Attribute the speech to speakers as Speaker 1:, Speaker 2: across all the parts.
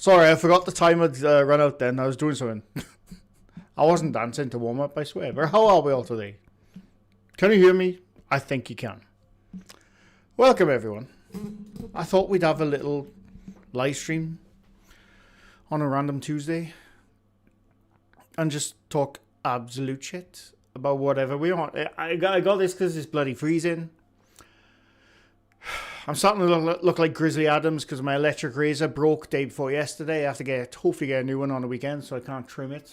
Speaker 1: Sorry, I forgot the time had run out then. I was doing something. I wasn't dancing to warm up, I swear. But how are we all today? Can you hear me? I think you can. Welcome, everyone. I thought we'd have a little live stream on a random Tuesday and just talk absolute shit about whatever we want. I got this because it's bloody freezing. I'm starting to look like Grizzly Adams because my electric razor broke day before yesterday. I have to hopefully get a new one on the weekend so I can't trim it.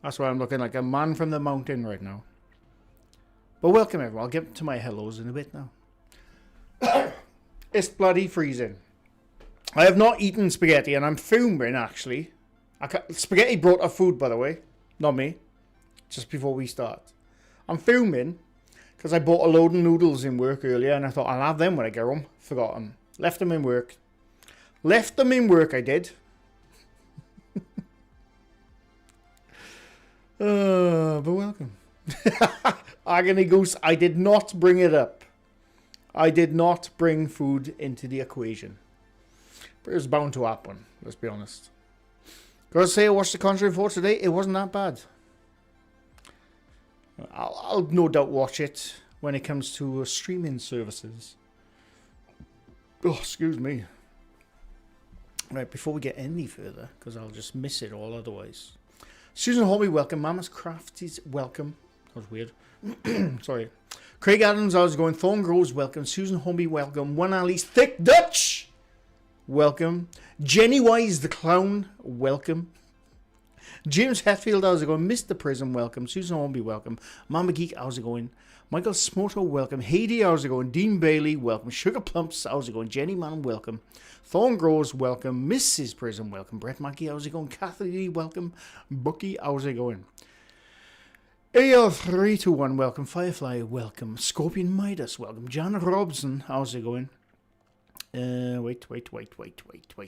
Speaker 1: That's why I'm looking like a man from the mountain right now. But welcome everyone. I'll get to my hellos in a bit now. It's bloody freezing. I have not eaten spaghetti and I'm fuming actually. Spaghetti brought up food, by the way. Not me. Just before we start. I'm fuming because I bought a load of noodles in work earlier and I thought I'll have them when I get home. Forgot them. Left them in work. I did. But welcome. Agony Goose, I did not bring it up. I did not bring food into the equation. But it was bound to happen, let's be honest. Gotta say, I watched The Conjuring 4 today. It wasn't that bad. I'll no doubt watch it when it comes to streaming services. Oh, excuse me. Right, before we get any further, because I'll just miss it all otherwise. Susan Holby, welcome. Mama's Crafties, welcome. That was weird. Sorry. Craig Adams, I was going. Thorn Groves, welcome. Susan Holby, welcome. One Alice Thick Dutch, welcome. Jenny Wise, the Clown, welcome. James Hetfield, how's it going? Mr. Prism, welcome. Susan Holby, welcome. Mama Geek, how's it going? Michael Smoto, welcome. Heidi, how's it going? Dean Bailey, welcome. Sugar Plumps, how's it going? Jenny Man, welcome. Thorn Grows, welcome. Mrs. Prism, welcome. Brett Mackey, how's it going? Kathy Lee, welcome. Bucky, how's it going? AL321, welcome. Firefly, welcome. Scorpion Midas, welcome. Jan Robson, how's it going? Wait.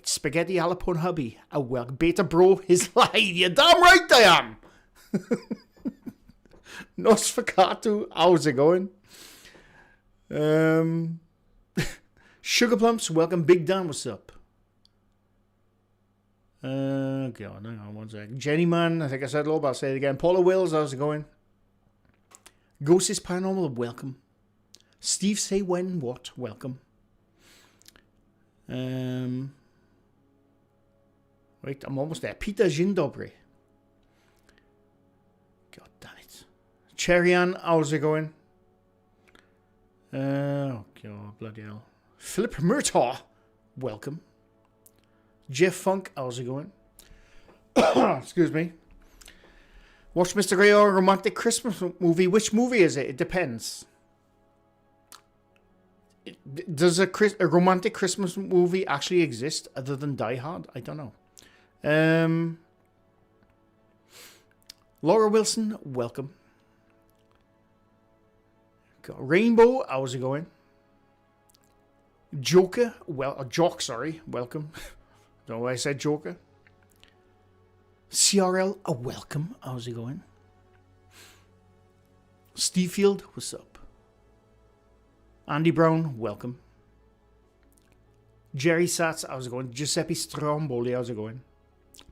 Speaker 1: Spaghetti Alapone Hubby, welcome. Beta Bro is live. You're damn right I am. Nosferatu, how's it going? Sugar Plumps, welcome. Big Dan, what's up? God, hang on one sec. Jenny Man, I think I said hello, but I'll say it again. Paula Wills, how's it going? Ghost is Paranormal, welcome. Steve Say When What, welcome. Wait, I'm almost there. Peter Dzień God damn it. Cherryan, how's it going? Oh god, bloody hell. Philip Murtaugh, welcome. Jeff Funk, how's it going? Excuse me. Watch MrGrey or a romantic Christmas movie. Which movie is it? It depends. Does a romantic Christmas movie actually exist other than Die Hard? I don't know. Laura Wilson, welcome. Got Rainbow, how's it going? Joker, Jock, sorry, welcome. Don't know why I said Joker. CRL, welcome, how's it going? Steve Field, what's up? Andy Brown, welcome. Jerry Satz, how's it going? Giuseppe Stromboli, how's it going?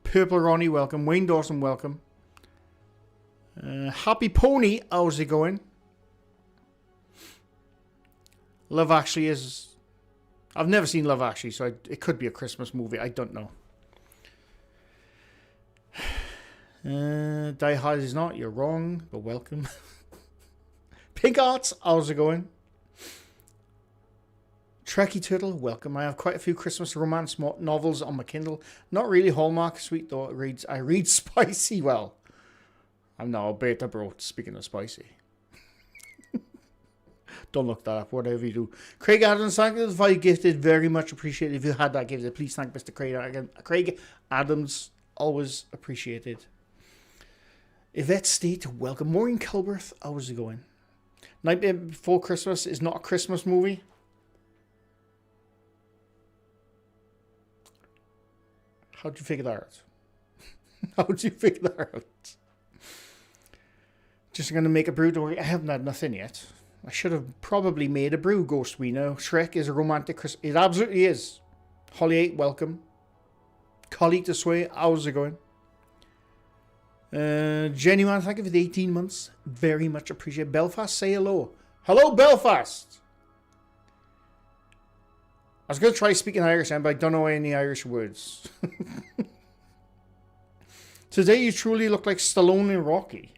Speaker 1: Purple Ronnie, welcome. Wayne Dawson, welcome. Happy Pony, how's it going? Love Actually is... I've never seen Love Actually, so it could be a Christmas movie. I don't know. Die Hard is not. You're wrong, but welcome. Pink Arts, how's it going? Trekkie Turtle, welcome. I have quite a few Christmas romance novels on my Kindle. Not really Hallmark, sweet though. I read spicy well. I'm now a beta bro, speaking of spicy. Don't look that up, whatever you do. Craig Adams, thank you for your gifted. Very much appreciated. If you had that gifted, please thank Mr. Craig Adams. Always appreciated. Yvette State, welcome. Maureen Kilberth, how's it going? Nightmare Before Christmas is not a Christmas movie. How'd you figure that out? How'd you figure that out? Just going to make a brew. Don't worry, I haven't had nothing yet. I should have probably made a brew, Ghost Wiener. Shrek is a romantic Christmas. It absolutely is. Holly 8, welcome. Colleague to Sway, how's it going? Genuine, thank you for the 18 months. Very much appreciate. Belfast, say hello. Hello, Belfast! I was going to try speaking Irish, but I don't know any Irish words. Today you truly look like Stallone and Rocky.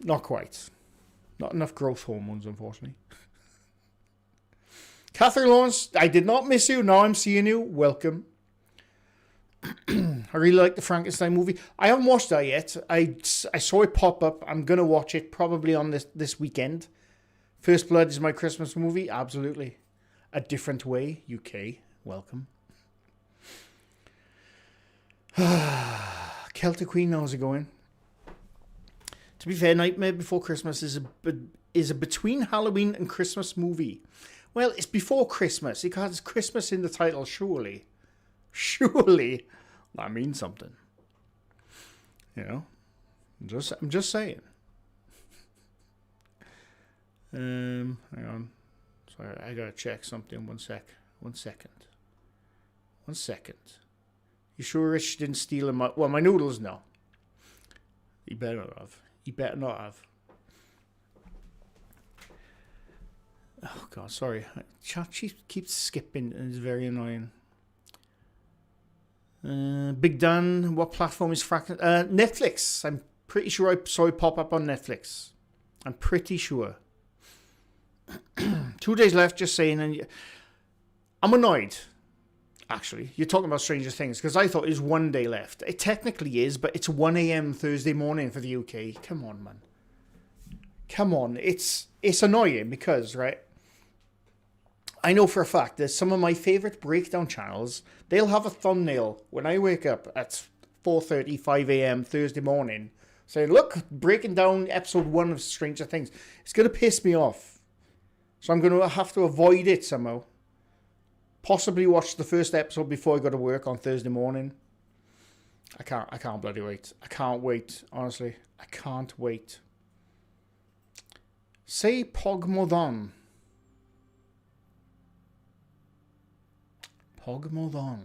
Speaker 1: Not quite. Not enough growth hormones, unfortunately. Catherine Lawrence, I did not miss you. Now I'm seeing you. Welcome. I really like the Frankenstein movie. I haven't watched that yet. I saw it pop up. I'm going to watch it probably on this weekend. First Blood is my Christmas movie. Absolutely. A Different Way, UK. Welcome. Celtic Queen, how's it going? To be fair, Nightmare Before Christmas is a between Halloween and Christmas movie. Well, it's before Christmas. Because it's Christmas in the title, surely. Surely. That means something. You know? I'm just saying. Hang on. Sorry, I gotta check something. One second. You sure Rich didn't steal my... Well, my noodles, no. He better not have. Oh, God, sorry. Chat keeps skipping and it's very annoying. Big Dan, what platform is Netflix. I'm pretty sure I saw it pop up on Netflix. I'm pretty sure. 2 days left, just saying. And I'm annoyed, actually. You're talking about Stranger Things, because I thought it was 1 day left. It technically is, but it's 1 a.m. Thursday morning for the UK. Come on, man. Come on. It's annoying because, right, I know for a fact that some of my favourite breakdown channels, they'll have a thumbnail when I wake up at 4:30, 5 a.m. Thursday morning saying, look, breaking down episode 1 of Stranger Things. It's going to piss me off. So I'm going to have to avoid it somehow. Possibly watch the first episode before I go to work on Thursday morning. I can't bloody wait. I can't wait, honestly. I can't wait. Say Pogmodon. Pogmodon.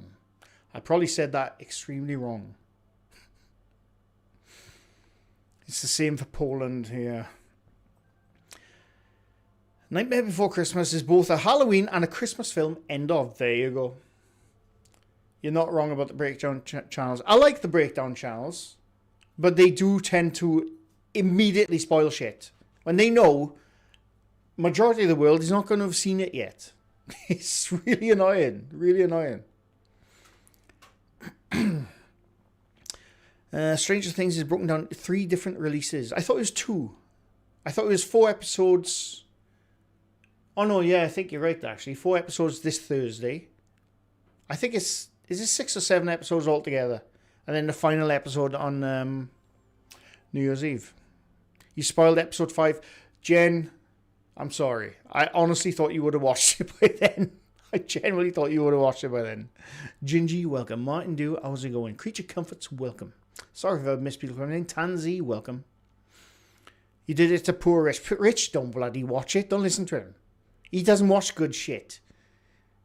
Speaker 1: I probably said that extremely wrong. It's the same for Poland here. Nightmare Before Christmas is both a Halloween and a Christmas film. End of. There you go. You're not wrong about the breakdown channels. I like the breakdown channels, but they do tend to immediately spoil shit. When they know majority of the world is not going to have seen it yet. It's really annoying. Really annoying. Stranger Things is broken down 3 different releases. I thought it was 2. I thought it was 4 episodes. Oh no, yeah, I think you're right actually. 4 episodes this Thursday. I think is it 6 or 7 episodes altogether? And then the final episode on New Year's Eve. You spoiled episode 5. Jen, I'm sorry. I honestly thought you would have watched it by then. I genuinely thought you would have watched it by then. Gingy, welcome. Martin Dew, how's it going? Creature Comforts, welcome. Sorry if I missed people coming in. Tansy, welcome. You did it to poor Rich. Rich, don't bloody watch it. Don't listen to him. He doesn't watch good shit.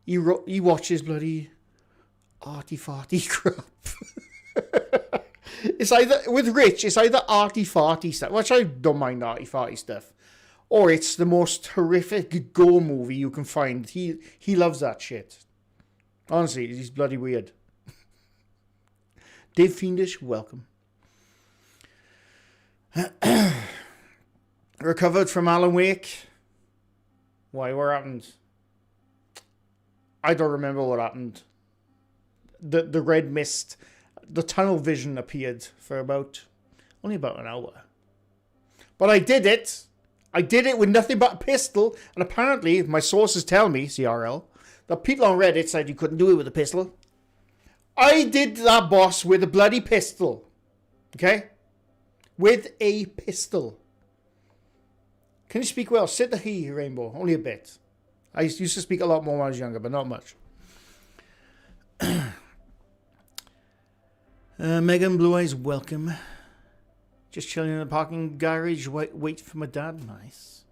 Speaker 1: He watches bloody arty-farty crap. It's either, with Rich, it's either arty-farty stuff, which I don't mind arty-farty stuff, or it's the most horrific gore movie you can find. He loves that shit. Honestly, he's bloody weird. Dave Fiendish, welcome. Recovered from Alan Wake. Why? What happened? I don't remember what happened. The red mist, the tunnel vision appeared for only about an hour. But I did it. I did it with nothing but a pistol. And apparently, my sources tell me, CRL, that people on Reddit said you couldn't do it with a pistol. I did that, boss, with a bloody pistol. Okay? With a pistol. Can you speak well? Sit the he, Rainbow. Only a bit. I used to speak a lot more when I was younger, but not much. Megan Blue Eyes, welcome. Just chilling in the parking garage. Wait for my dad. Nice.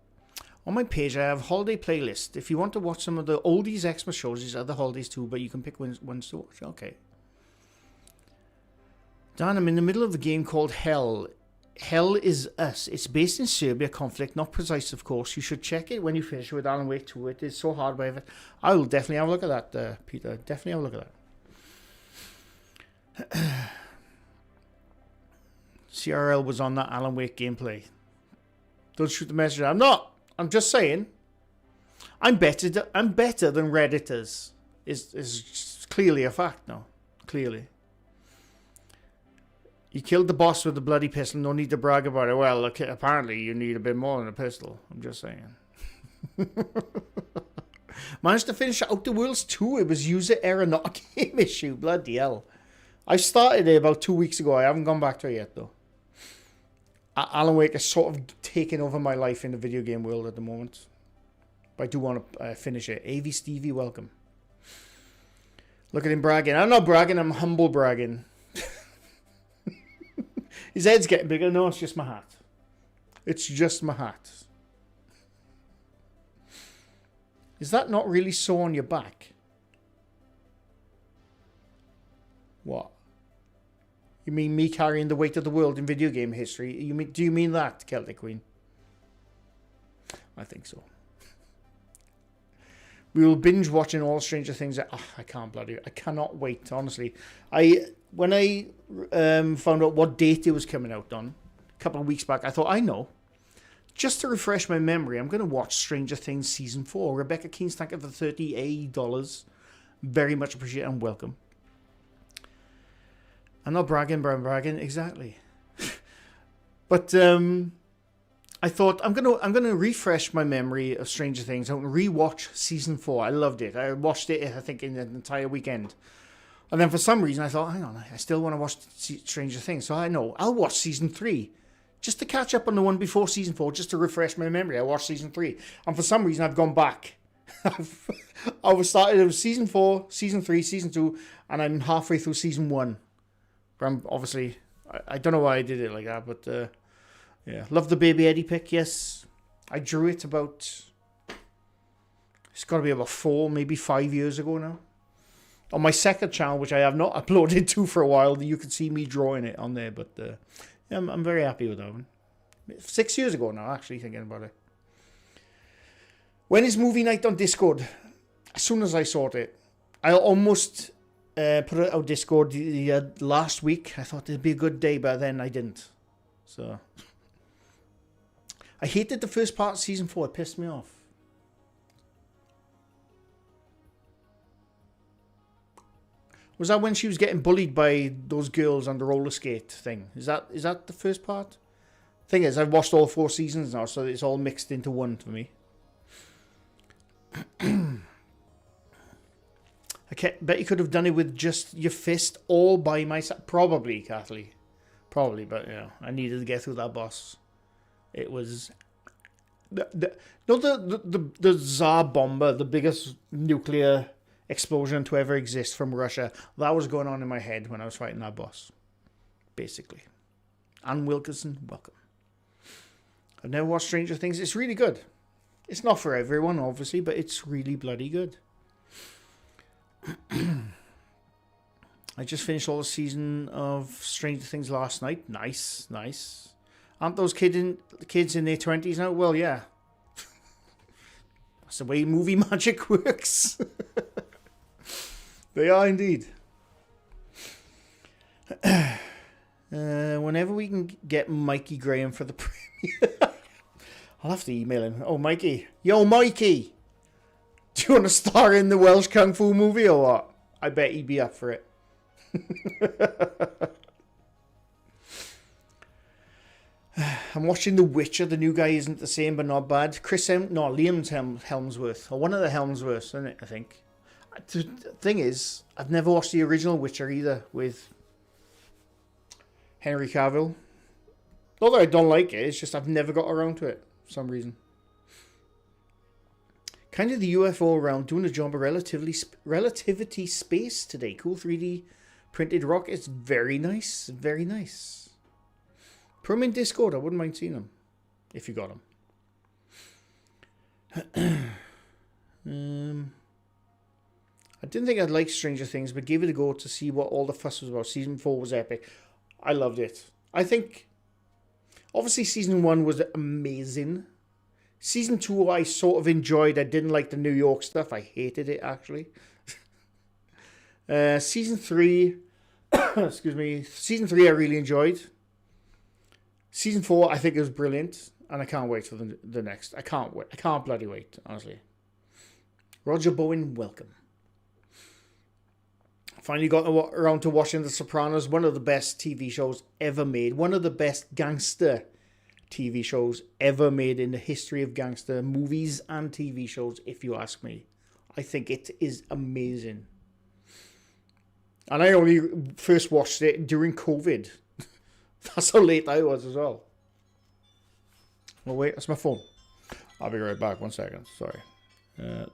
Speaker 1: On my page, I have holiday playlist. If you want to watch some of the oldies Xmas shows, these are the holidays too, but you can pick ones to watch. Okay. Dan, I'm in the middle of a game called Hell. Hell is Us. It's based in Serbia conflict, not precise, of course. You should check it when you finish with Alan Wake 2. It is so hard, but I will definitely have a look at that, Peter. Definitely have a look at that. CRL was on that Alan Wake gameplay. Don't shoot the messenger. I'm not. I'm just saying. I'm better than Redditors. Is clearly a fact now. Clearly. You killed the boss with the bloody pistol. No need to brag about it. Well, okay, apparently you need a bit more than a pistol. I'm just saying. Managed to finish Outer Worlds 2. It was user error, not a game issue. Bloody hell. I started it about 2 weeks ago. I haven't gone back to it yet, though. Alan Wake is sort of taking over my life in the video game world at the moment. But I do want to finish it. AV Stevie, welcome. Look at him bragging. I'm not bragging, I'm humble bragging. His head's getting bigger. No, it's just my hat. It's just my hat. Is that not really sore on your back? What? You mean me carrying the weight of the world in video game history? Do you mean that, Celtic Queen? I think so. We will binge watching all Stranger Things. I cannot wait, honestly. When I found out what date it was coming out on, a couple of weeks back, I thought, I know. Just to refresh my memory, I'm going to watch Stranger Things Season 4. Rebecca Keen's thank you for $30. Very much appreciated and welcome. I'm not bragging, but I'm bragging. Exactly. But I thought I'm gonna refresh my memory of Stranger Things. I'm gonna rewatch Season 4. I loved it. I watched it, I think, in an entire weekend. And then for some reason I thought, hang on, I still want to watch Stranger Things. So I know I'll watch Season 3. Just to catch up on the one before Season 4, just to refresh my memory. I watched Season 3. And for some reason I've gone back. I was started with Season 4, Season 3, Season 2, and I'm halfway through Season 1. But I'm obviously, I don't know why I did it like that, but yeah. Love the Baby Eddie pick, yes. I drew it about, it's got to be about 4, maybe 5 years ago now. On my second channel, which I have not uploaded to for a while, you can see me drawing it on there, but yeah, I'm very happy with that one. 6 years ago now, actually, thinking about it. When is movie night on Discord? As soon as I sort it. I almost put it out Discord the last week. I thought it'd be a good day, but then I didn't. So I hated the first part of Season 4. It pissed me off. Was that when she was getting bullied by those girls on the roller skate thing? Is that the first part? Thing is, I've watched all 4 seasons now, so it's all mixed into one for me. I bet you could have done it with just your fist all by myself. Probably, Kathleen. Probably, but yeah, I needed to get through that boss. It was the Tsar bomber, the biggest nuclear explosion to ever exist from Russia. That was going on in my head when I was fighting that boss. Basically. Ann Wilkinson, welcome. I've never watched Stranger Things. It's really good. It's not for everyone, obviously, but it's really bloody good. I just finished all the season of Stranger Things last night. Nice, nice. Aren't those kids in their 20s now? Well, yeah. That's the way movie magic works. They are indeed. Whenever we can get Mikey Graham for the premiere. I'll have to email him. Oh, Mikey. Yo, Mikey. Do you want to star in the Welsh Kung Fu movie or what? I bet he'd be up for it. I'm watching The Witcher. The new guy isn't the same, but not bad. Liam Helmsworth. Or one of the Helmsworths, isn't it, I think. The thing is, I've never watched the original Witcher either with Henry Cavill. Not that I don't like it, it's just I've never got around to it for some reason. Kind of the UFO around doing a job of relativity space today. Cool 3D printed rockets. Very nice. Very nice. Put them in Discord. I wouldn't mind seeing them. If you got them. I didn't think I'd like Stranger Things, but gave it a go to see what all the fuss was about. Season 4 was epic. I loved it. I think, obviously, Season 1 was amazing. Season 2 I sort of enjoyed. I didn't like the New York stuff. I hated it, actually. Season 3, excuse me, Season 3 I really enjoyed. Season 4 I think it was brilliant. And I can't wait for the next. I can't wait. I can't bloody wait, honestly. Roger Bowen, welcome. Finally got around to watching The Sopranos, one of the best TV shows ever made. One of the best gangster TV shows ever made in the history of gangster movies and TV shows, if you ask me. I think it is amazing. And I only first watched it during COVID. That's how late I was as well. Oh wait, that's my phone. I'll be right back. 1 second. Sorry. There.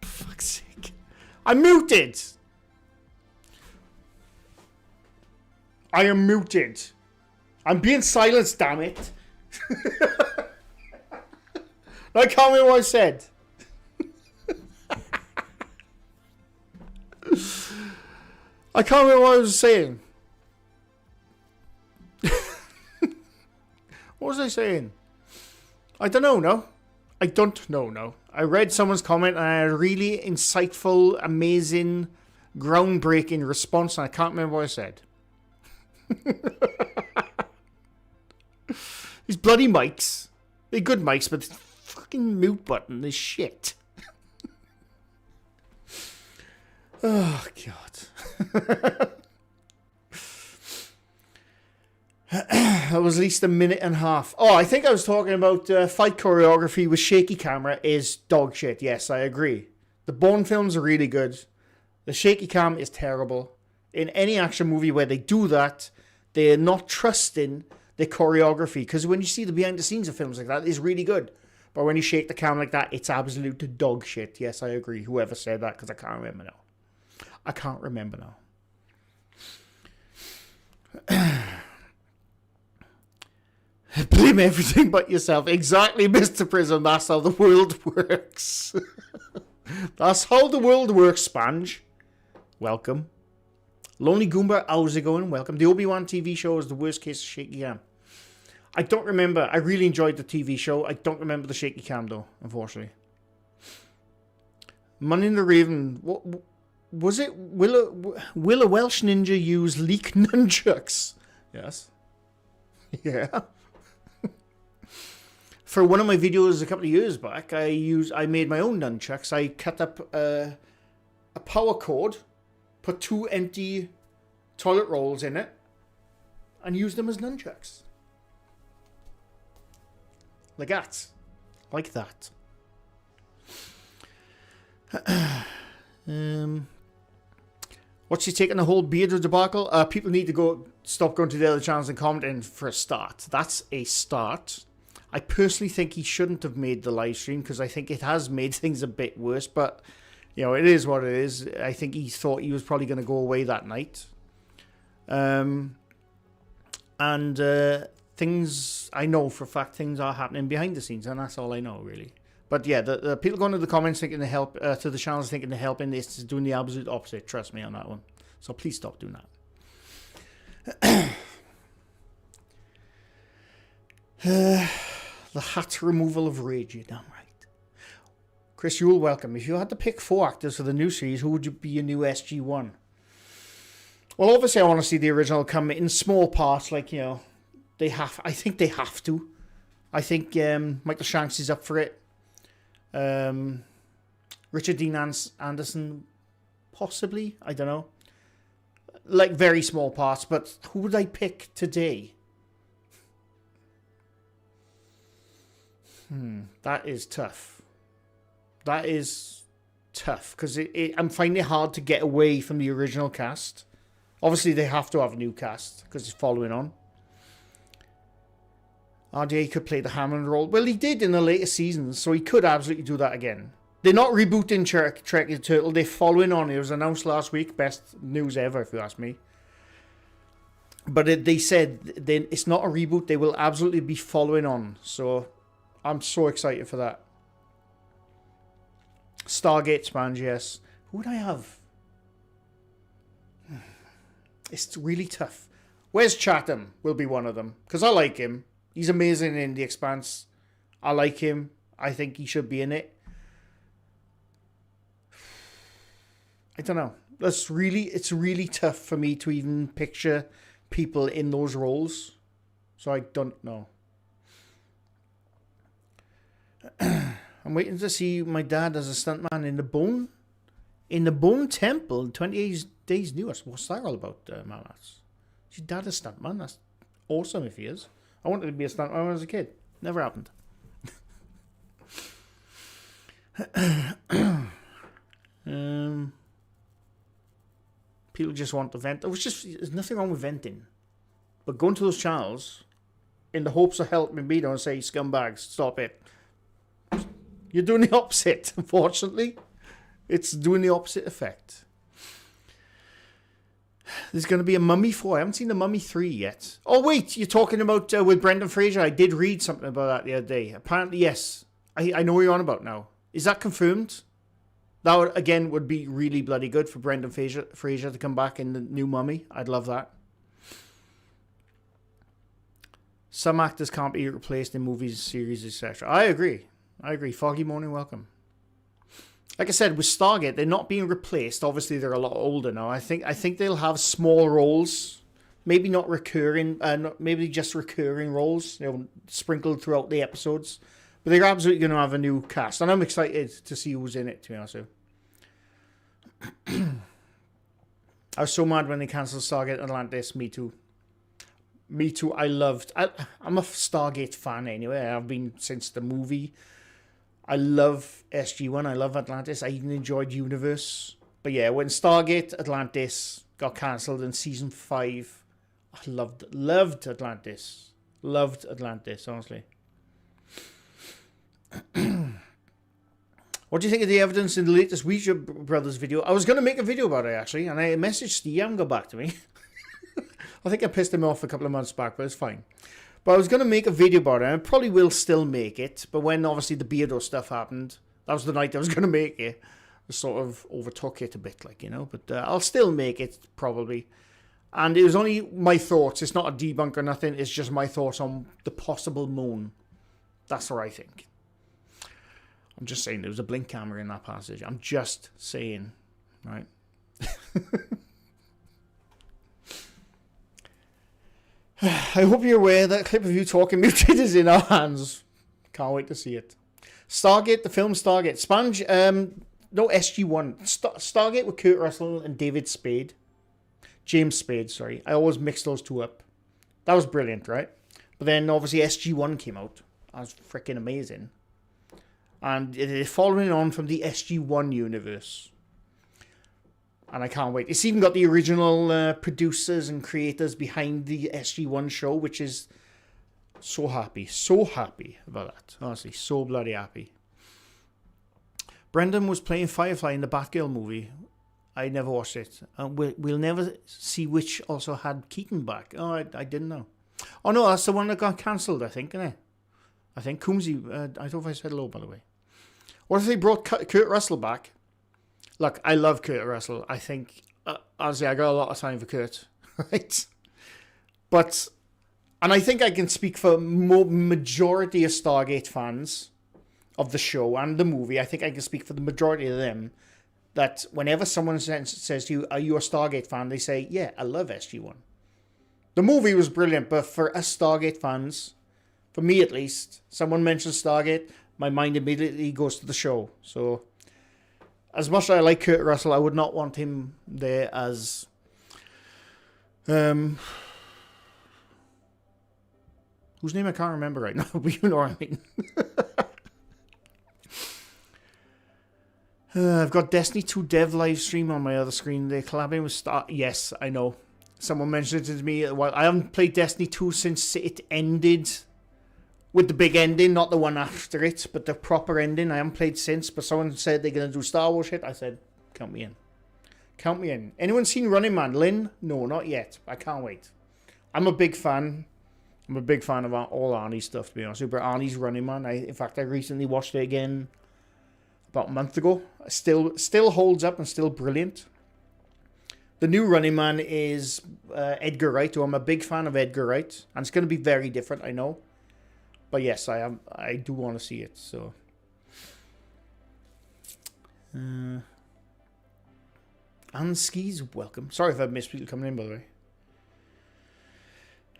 Speaker 1: Fuck's sake. I'm muted. I am muted. I'm being silenced, damn it. I can't remember what I said. I can't remember what I was saying. What was I saying? I don't know, no. I don't know, no. I read someone's comment and I had a really insightful, amazing, groundbreaking response and I can't remember what I said. These bloody mics. They're good mics, but the fucking mute button is shit. Oh, God. That was at least a minute and a half. Oh, I think I was talking about fight choreography with shaky camera is dog shit. Yes, I agree. The Bourne films are really good. The shaky cam is terrible. In any action movie where they do that, they're not trusting the choreography. Because when you see the behind the scenes of films like that, it's really good. But when you shake the cam like that, it's absolute dog shit. Yes, I agree. Whoever said that, because I can't remember now. I can't remember now. Blame everything but yourself. Exactly, Mr. Prism. That's how the world works. That's how the world works, Sponge. Welcome. Lonely Goomba, how's it going? Welcome. The Obi-Wan TV show is the worst case of shaky cam. I don't remember. I really enjoyed the TV show. I don't remember the shaky cam, though, unfortunately. Money in the Raven. What was it? Will a Welsh ninja use leak nunchucks? Yes. Yeah. For one of my videos a couple of years back, I made my own nunchucks. I cut up a power cord, put 2 empty toilet rolls in it, and used them as nunchucks. Like that. Like that. What's your take on the whole Beardo debacle? People need to stop going to the other channels and commenting for a start. That's a start. I personally think he shouldn't have made the live stream because I think it has made things a bit worse. But, you know, it is what it is. I think he thought he was probably going to go away that night. Things, I know for a fact, things are happening behind the scenes, and that's all I know, really. But yeah, the people going to the comments thinking to help, to the channels thinking to help in this is doing the absolute opposite. Trust me on that one. So please stop doing that. The hat removal of rage, you're damn right. Chris Yule, welcome. If you had to pick 4 actors for the new series, who would be your new SG-1? Well, obviously I want to see the original come in small parts, like, you know, I think they have to. I think Michael Shanks is up for it. Richard Dean Anderson, possibly. I don't know. Like, very small parts, but who would I pick today? That is tough. That is tough, because I'm finding it hard to get away from the original cast. Obviously, they have to have a new cast, because it's following on. RDA could play the Hammond role. Well, he did in the later seasons, so he could absolutely do that again. They're not rebooting Trek the Turtle. They're following on. It was announced last week. Best news ever, if you ask me. But they said it's not a reboot. They will absolutely be following on. So I'm so excited for that. Stargate Sponge, yes. Who would I have? It's really tough. Where's Chatham will be one of them. Because I like him. He's amazing in The Expanse. I like him. I think he should be in it. I don't know. It's really tough for me to even picture people in those roles. So I don't know. I'm waiting to see my dad as a stuntman in the Bone Temple, 28 Days Newest. What's that all about, Mamas? Is your dad a stuntman? That's awesome if he is. I wanted to be a stuntman when I was a kid. Never happened. People just want to vent. There's nothing wrong with venting. But going to those channels in the hopes of helping me, don't say, scumbags, stop it. You're doing the opposite, unfortunately. It's doing the opposite effect. There's going to be a Mummy 4. I haven't seen the Mummy 3 yet. Oh, wait, you're talking about with Brendan Fraser. I did read something about that the other day. Apparently, yes. I know what you're on about now. Is that confirmed? That, would, again, would be really bloody good for Brendan Fraser to come back in the new Mummy. I'd love that. Some actors can't be replaced in movies, series, etc. I agree. Foggy Morning, welcome. Like I said, with Stargate, they're not being replaced. Obviously, they're a lot older now. I think they'll have small roles, maybe not recurring, maybe just recurring roles, sprinkled throughout the episodes. But they're absolutely going to have a new cast, and I'm excited to see who's in it. To be honest with you, I was so mad when they cancelled Stargate Atlantis. Me too. I'm a Stargate fan anyway. I've been since the movie. I love SG-1. I love Atlantis. I even enjoyed Universe. But yeah, when Stargate Atlantis got cancelled in season 5, I loved Atlantis. Loved Atlantis, honestly. What do you think of the evidence in the latest Ouija Brothers video? I was going to make a video about it, actually, and I messaged Steve. He hasn't got back to me. I think I pissed him off a couple of months back, but it's fine. But I was going to make a video about it, and I probably will still make it. But when, obviously, the Beardo stuff happened, that was the night I was going to make it. I sort of overtook it a bit, But I'll still make it, probably. And it was only my thoughts. It's not a debunk or nothing. It's just my thoughts on the possible moon. That's what I think. I'm just saying there was a blink camera in that passage. I'm just saying, right? I hope you're aware that clip of you talking muted is in our hands. Can't wait to see it. Stargate, the film Stargate. Sponge, no, SG-1. Stargate with Kurt Russell and David Spade. James Spade, sorry. I always mix those two up. That was brilliant, right? But then obviously SG-1 came out. That was freaking amazing. And it is following on from the SG-1 universe. And I can't wait. It's even got the original producers and creators behind the SG-1 show, which is so happy. So happy about that. Honestly, so bloody happy. Brendan was playing Firefly in the Batgirl movie. I never watched it. We'll never see which also had Keaton back. Oh, I didn't know. Oh, no, that's the one that got cancelled, I think, isn't it? I think Coombsy, I don't know if I said hello, by the way. What if they brought Kurt Russell back? Look, I love Kurt Russell. I think, honestly, I got a lot of time for Kurt, right? But, and I think I can speak for majority of Stargate fans of the show and the movie. I think I can speak for the majority of them, that whenever someone says to you, are you a Stargate fan? They say, yeah, I love SG-1. The movie was brilliant, but for us Stargate fans, for me at least, someone mentions Stargate, my mind immediately goes to the show. So, as much as I like Kurt Russell, I would not want him there as... whose name I can't remember right now, but you know what I mean. I've got Destiny 2 dev live stream on my other screen. They're collabing with Star... Yes, I know. Someone mentioned it to me. Well, I haven't played Destiny 2 since it ended with the big ending, not the one after it, but the proper ending. I haven't played since, but someone said they're going to do Star Wars shit. I said, count me in. Count me in. Anyone seen Running Man? Lynn? No, not yet. I can't wait. I'm a big fan. I'm a big fan of all Arnie's stuff, to be honest. But Arnie's Running Man. In fact, I recently watched it again about a month ago. Still holds up and still brilliant. The new Running Man is Edgar Wright, who I'm a big fan of Edgar Wright. And it's going to be very different, I know. But yes, I do want to see it, so... Skis, welcome. Sorry if I've missed people coming in, by the way.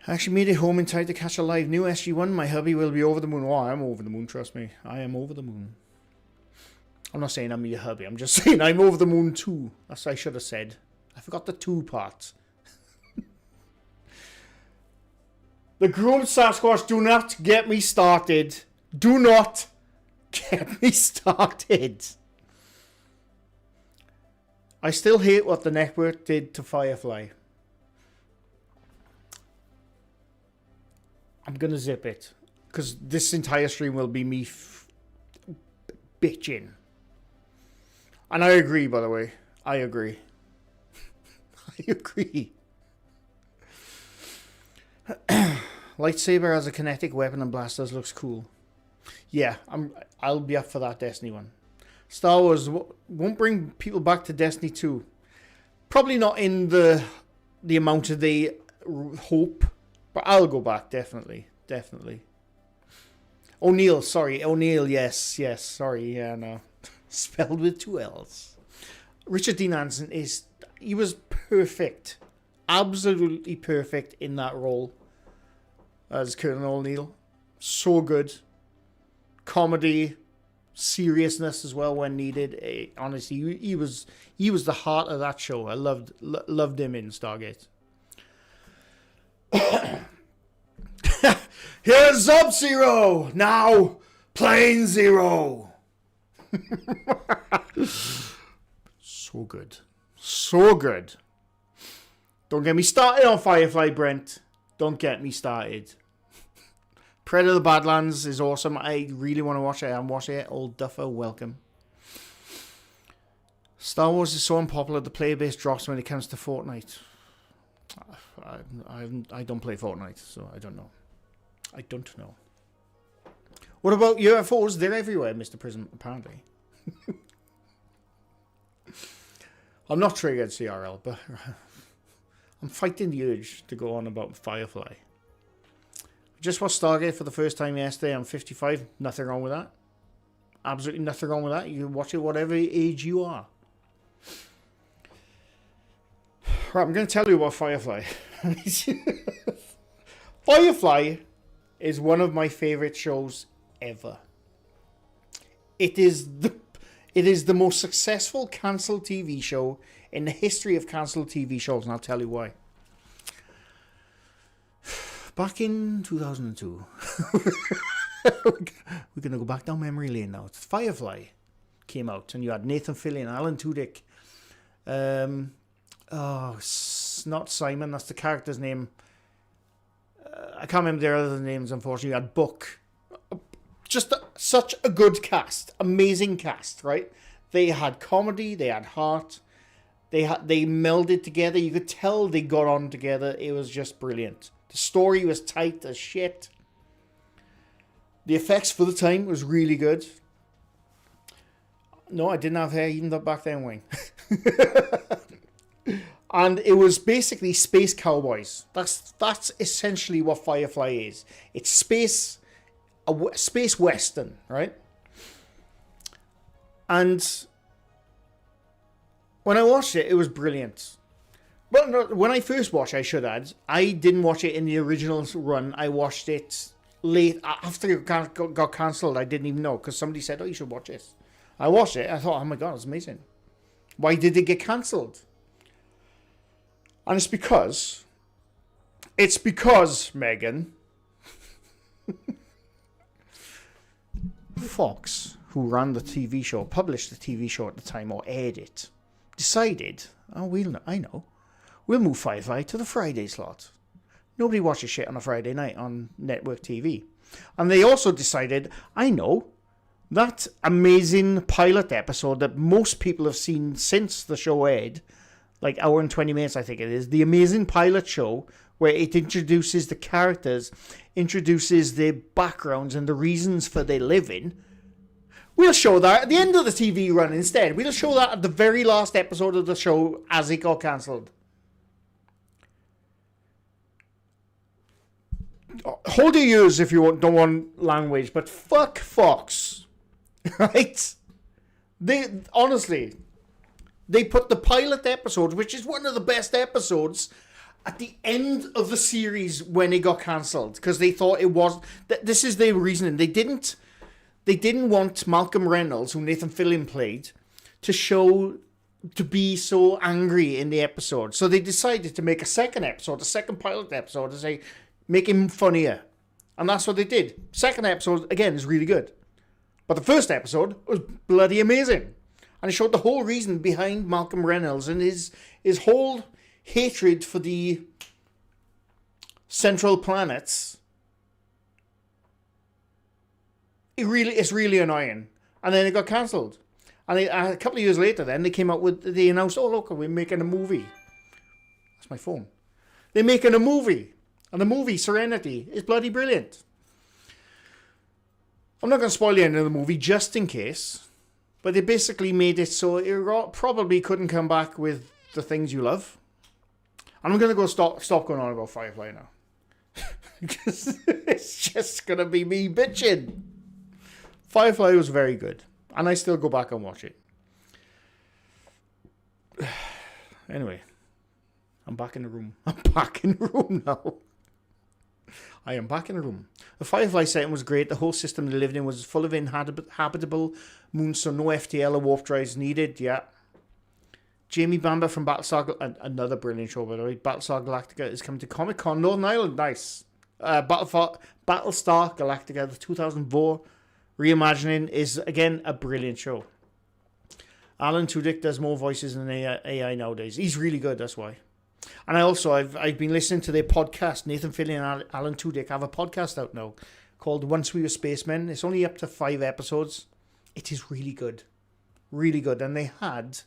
Speaker 1: I actually made it home in time to catch a live new SG-1. My hubby will be over the moon. Oh, I am over the moon, trust me. I am over the moon. I'm not saying I'm your hubby. I'm just saying I'm over the moon too. That's what I should have said. I forgot the two part. The groomed Sasquatch, do not get me started. Do not get me started. I still hate what the network did to Firefly. I'm going to zip it. Because this entire stream will be me bitching. And I agree, by the way. I agree. I agree. Lightsaber as a kinetic weapon and blasters looks cool. Yeah, I'll be up for that Destiny one. Star Wars won't bring people back to Destiny 2. Probably not in the amount of they hope, but I'll go back, definitely. Definitely. O'Neill, sorry. O'Neill, yes, sorry, yeah, no. Spelled with two L's. Richard Dean Anderson he was perfect. Absolutely perfect in that role as Colonel O'Neill. So good. Comedy, seriousness as well when needed. Honestly, he was the heart of that show. I loved him in Stargate. Here's Sub-Zero! Now, Plane Zero! So good. So good. Don't get me started on Firefly, Brent. Don't get me started. Predator of the Badlands is awesome. I really want to watch it. I'm watching it. Old Duffer, welcome. Star Wars is so unpopular, the player base drops when it comes to Fortnite. I don't play Fortnite, so I don't know. I don't know. What about UFOs? They're everywhere, Mr. Prism, apparently. I'm not triggered, CRL, but I'm fighting the urge to go on about Firefly. Just watched Stargate for the first time yesterday. I'm 55. Nothing wrong with that. Absolutely nothing wrong with that. You can watch it whatever age you are. Right, I'm going to tell you about Firefly. Firefly is one of my favorite shows ever. It is the most successful cancelled TV show in the history of cancelled TV shows, and I'll tell you why. Back in 2002, we're going to go back down memory lane now. Firefly came out, and you had Nathan Fillion, Alan Tudyk. Not Simon, that's the character's name. I can't remember their other names, unfortunately. You had Book. Just such a good cast. Amazing cast, right? They had comedy, they had heart. They melded together. You could tell they got on together. It was just brilliant. The story was tight as shit. The effects for the time was really good. No, I didn't have hair even back then, Wayne. And it was basically space cowboys. That's essentially what Firefly is. It's space western, right? And when I watched it, it was brilliant. Well, no, when I first watched it, I should add, I didn't watch it in the original run. I watched it late after it got cancelled. I didn't even know because somebody said, "Oh, you should watch this." I watched it. I thought, "Oh my god, it's amazing." Why did it get cancelled? And it's because Megan, Fox, who ran the TV show, published the TV show at the time, or aired it, decided, we'll move Firefly to the Friday slot. Nobody watches shit on a Friday night on network TV. And they also decided, that amazing pilot episode that most people have seen since the show aired, like hour and 20 minutes I think it is, the amazing pilot show where it introduces the characters, introduces their backgrounds and the reasons for their living. We'll show that at the end of the TV run instead. We'll show that at the very last episode of the show as it got cancelled. Hold your ears if you don't want language, but fuck Fox. Right? They put the pilot episode, which is one of the best episodes, at the end of the series when it got cancelled because they thought it was. This is their reasoning. They didn't want Malcolm Reynolds, who Nathan Fillion played, to be so angry in the episode. So they decided to make a second pilot episode, to say make him funnier, and that's what they did. Second episode again is really good, but the first episode was bloody amazing. And it showed the whole reason behind Malcolm Reynolds and his whole hatred for the central planets. It's really annoying. And then it got cancelled. And a couple of years later then, they announced, "Oh, look, we're making a movie." That's my phone. They're making a movie. And the movie, Serenity, is bloody brilliant. I'm not going to spoil the end of the movie just in case. But they basically made it so it probably couldn't come back with the things you love. And I'm going to stop going on about Firefly now. Because it's just going to be me bitching. Firefly was very good. And I still go back and watch it. Anyway. I'm back in the room. I'm back in the room now. I am back in the room. The Firefly setting was great. The whole system they lived in was full of habitable moons, so no FTL or warp drives needed. Yeah. Jamie Bamber from Battlestar, another brilliant show by the way. Battlestar Galactica is coming to Comic-Con Northern Ireland. Nice. Battlestar Galactica, the 2004 reimagining, is again a brilliant show. Alan Tudyk does more voices than AI nowadays. He's really good, that's why. And I've been listening to their podcast. Nathan Fillion and Alan Tudyk have a podcast out now called Once We Were Spacemen. It's only up to 5 episodes. It is really good. Really good. And they had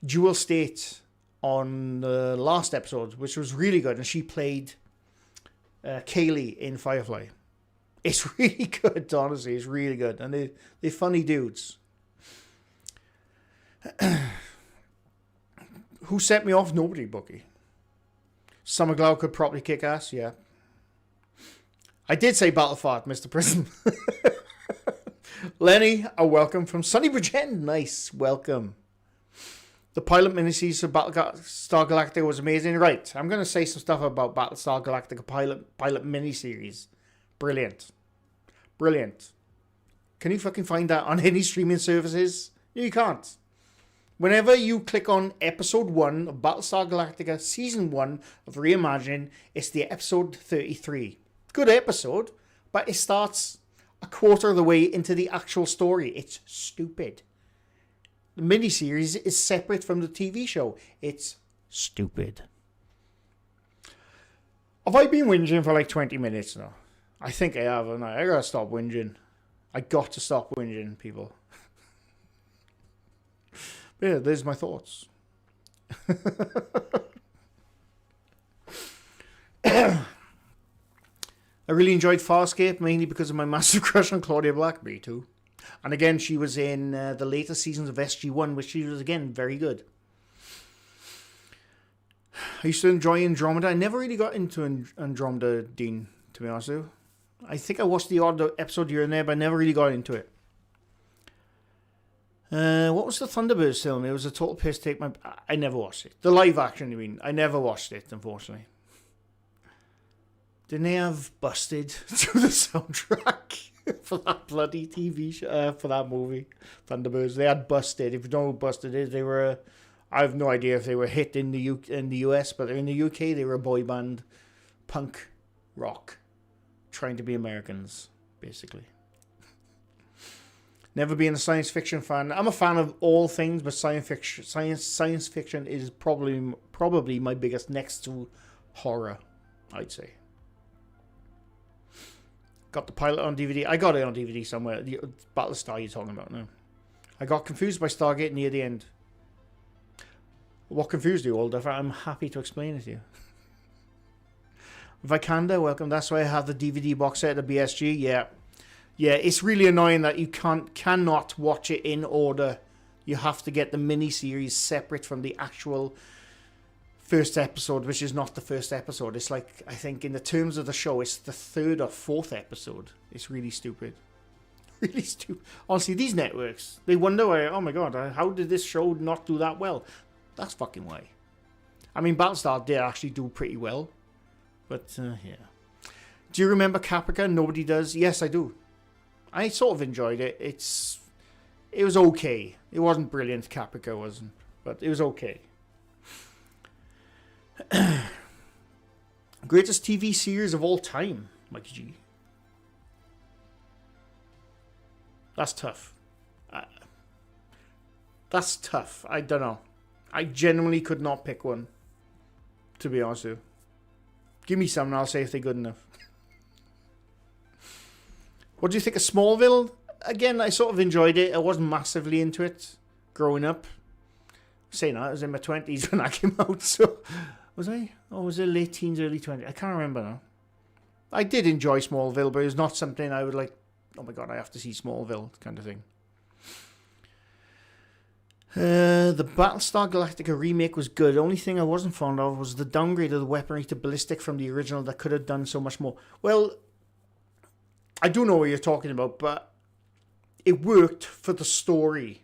Speaker 1: Jewel State on the last episode, which was really good. And she played Kaylee in Firefly. It's really good, honestly. It's really good. And they're funny dudes. Who set me off? Nobody, Bookie. Summer Glau could probably kick ass, yeah. I did say Battle Fart, Mr. Prism. Lenny, a welcome from Sunny Bridgend. Nice, welcome. The pilot miniseries of Battlestar Galactica was amazing. Right, I'm going to say some stuff about Battlestar Galactica pilot miniseries. Brilliant. Brilliant. Can you fucking find that on any streaming services? No, you can't. Whenever you click on episode 1 of Battlestar Galactica season 1 of Reimagining, it's the episode 33. Good episode, but it starts a quarter of the way into the actual story. It's stupid. The miniseries is separate from the TV show. It's stupid. Have I been whinging for like 20 minutes now? I think I have, and I gotta stop whinging. I got to stop whinging, people. But yeah, there's my thoughts. I really enjoyed Farscape, mainly because of my massive crush on Claudia Blackberry too. And again, she was in the later seasons of SG-1, which she was, again, very good. I used to enjoy Andromeda. I never really got into Andromeda, Dean, to be honest with you. I think I watched the odd episode here and there, but I never really got into it. What was the Thunderbirds film? It was a total piss take. I never watched it. The live action, I mean. I never watched it, unfortunately. Didn't they have Busted to the soundtrack for that bloody TV show, for that movie, Thunderbirds? They had Busted. If you don't know who Busted is, they were, I have no idea if they were hit in the US, but in the UK, they were a boy band, punk rock, trying to be Americans, basically. Never been a science fiction fan. I'm a fan of all things, but science fiction is probably my biggest, next to horror, I'd say. Got the pilot on DVD. I got it on DVD somewhere. The Battlestar you're talking about now. I got confused by Stargate near the end. What confused you, Older? I'm happy to explain it to you. Vikanda, welcome. That's why I have the DVD box set of BSG. Yeah. Yeah, it's really annoying that you cannot watch it in order. You have to get the mini-series separate from the actual first episode, which is not the first episode. It's like, I think in the terms of the show, it's the third or fourth episode. It's really stupid. Really stupid. Honestly, these networks, they wonder why, oh my god, how did this show not do that well? That's fucking why. I mean, Battlestar did actually do pretty well. But, yeah. Do you remember Caprica? Nobody does. Yes, I do. I sort of enjoyed it. It was okay. It wasn't brilliant, Caprica wasn't. But it was okay. Greatest TV series of all time, Mikey G. That's tough. That's tough. I don't know. I genuinely could not pick one, to be honest with you. Give me some and I'll say if they're good enough. What do you think of Smallville? Again, I sort of enjoyed it. I wasn't massively into it growing up. Saying that, I was in my 20s when that came out, so... Was I? Or was it late teens, early 20s? I can't remember now. I did enjoy Smallville, but it was not something I would like, oh my god, I have to see Smallville kind of thing. The Battlestar Galactica remake was good. The only thing I wasn't fond of was the downgrade of the weaponry to ballistic from the original that could have done so much more. Well, I do know what you're talking about, but it worked for the story.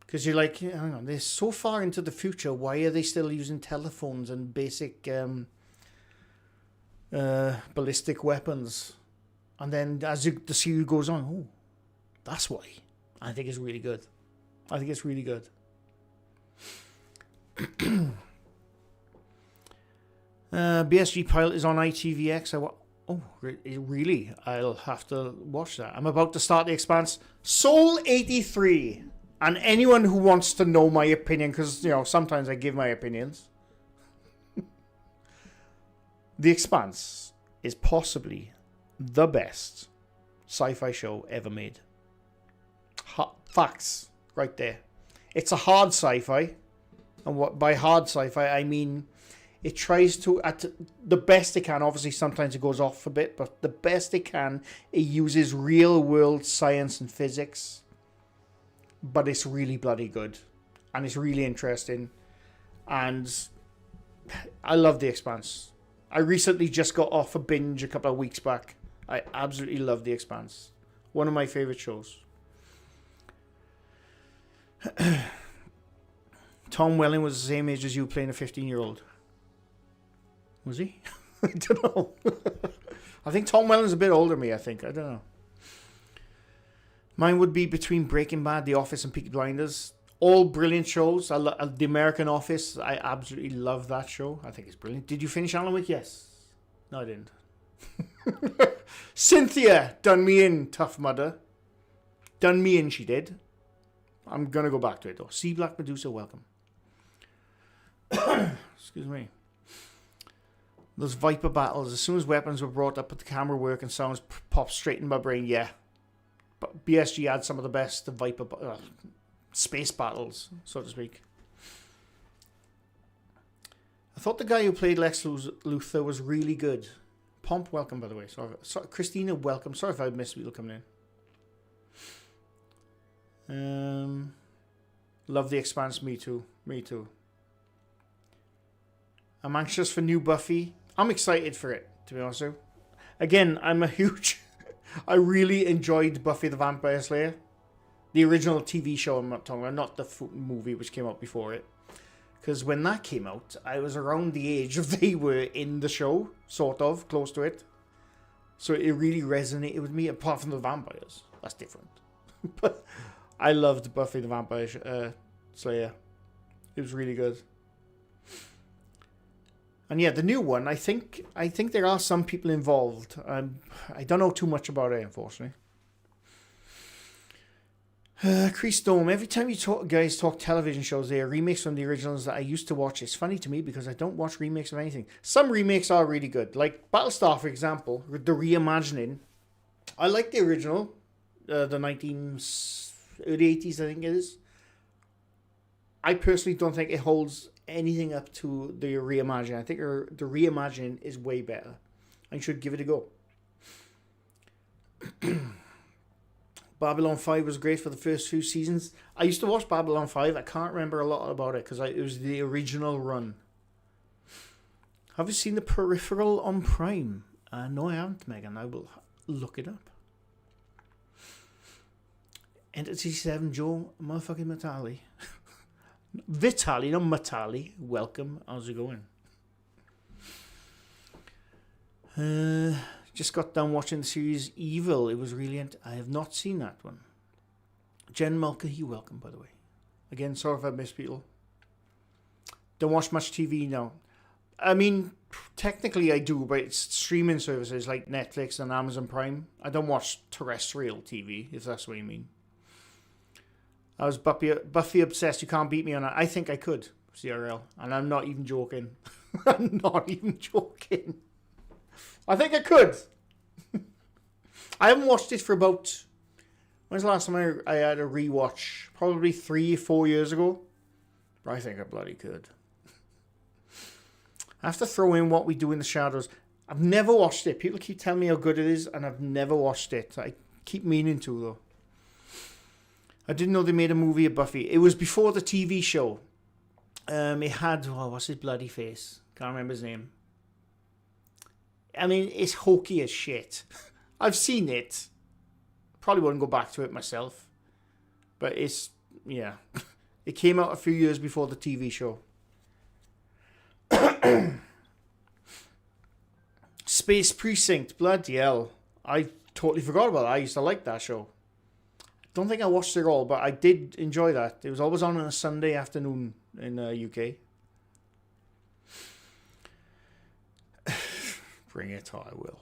Speaker 1: Because you're like, hang on, they're so far into the future. Why are they still using telephones and basic ballistic weapons? And then as the series goes on, oh, that's why. I think it's really good. I think it's really good. BSG Pilot is on ITVX. Oh, really? I'll have to watch that. I'm about to start The Expanse. Soul 83. And anyone who wants to know my opinion, because, you know, sometimes I give my opinions. The Expanse is possibly the best sci-fi show ever made. Facts. Right there. It's a hard sci-fi. And what by hard sci-fi, I mean it tries to, at the best it can, obviously sometimes it goes off a bit, but the best it can, it uses real-world science and physics. But it's really bloody good. And it's really interesting. And I love The Expanse. I recently just got off a binge a couple of weeks back. I absolutely love The Expanse. One of my favourite shows. Tom Welling was the same age as you playing a 15-year-old. Was he? I don't know. I think Tom Welling's a bit older than me, I think. I don't know. Mine would be between Breaking Bad, The Office, and Peaky Blinders. All brilliant shows. The American Office, I absolutely love that show. I think it's brilliant. Did you finish Alan Wake? Yes. No, I didn't. Cynthia done me in, Tough Mudder. Done me in, she did. I'm going to go back to it, though. Sea Black Medusa, welcome. Excuse me. Those Viper battles, as soon as weapons were brought up, but the camera work and sounds popped straight in my brain, yeah. But BSG had some of the best Viper space battles, so to speak. I thought the guy who played Lex Luthor was really good. Pomp, welcome, by the way. Sorry, Christina, welcome. Sorry if I missed people coming in. Love The Expanse, me too. Me too. I'm anxious for new Buffy. I'm excited for it, to be honest with you. Again, I'm a huge... I really enjoyed Buffy the Vampire Slayer. The original TV show I'm not talking about, not the movie which came out before it. Because when that came out, I was around the age of they were in the show, sort of, close to it. So it really resonated with me, apart from the vampires. That's different. But I loved Buffy the Vampire Slayer. It was really good. And yeah, the new one, I think there are some people involved. I don't know too much about it, unfortunately. Creasdome, every time you guys talk television shows, they are remakes from the originals that I used to watch. It's funny to me because I don't watch remakes of anything. Some remakes are really good. Like Battlestar, for example, the reimagining. I like the original, the early 80s, I think it is. I personally don't think it holds anything up to the reimagining. I think the reimagining is way better. I should give it a go. Babylon 5 was great for the first few seasons. I used to watch Babylon 5. I can't remember a lot about it because it was the original run. Have you seen The Peripheral on Prime? No, I haven't, Megan. I will look it up. Entity 7, Joe motherfucking Matali. Vitali, not Matali. Welcome. How's it going? Just got done watching the series Evil. It was really... I have not seen that one. Jen Mulcahy, welcome, by the way. Again, sorry if I missed people. Don't watch much TV now. I mean, technically I do, but it's streaming services like Netflix and Amazon Prime. I don't watch terrestrial TV, if that's what you mean. I was Buffy obsessed. You can't beat me on it. I think I could, CRL. And I'm not even joking. I'm not even joking. I think I could. I haven't watched it for about... When's the last time I had a rewatch? Probably 3-4 years ago. But I think I bloody could. I have to throw in What We Do in the Shadows. I've never watched it. People keep telling me how good it is, and I've never watched it. I keep meaning to, though. I didn't know they made a movie of Buffy. It was before the TV show. It had... Oh, what's his bloody face? Can't remember his name. I mean, it's hokey as shit. I've seen it. Probably wouldn't go back to it myself. But it's... Yeah. It came out a few years before the TV show. Space Precinct. Bloody hell. I totally forgot about that. I used to like that show. Don't think I watched it all, but I did enjoy that. It was always on a Sunday afternoon in UK. Bring it, I will.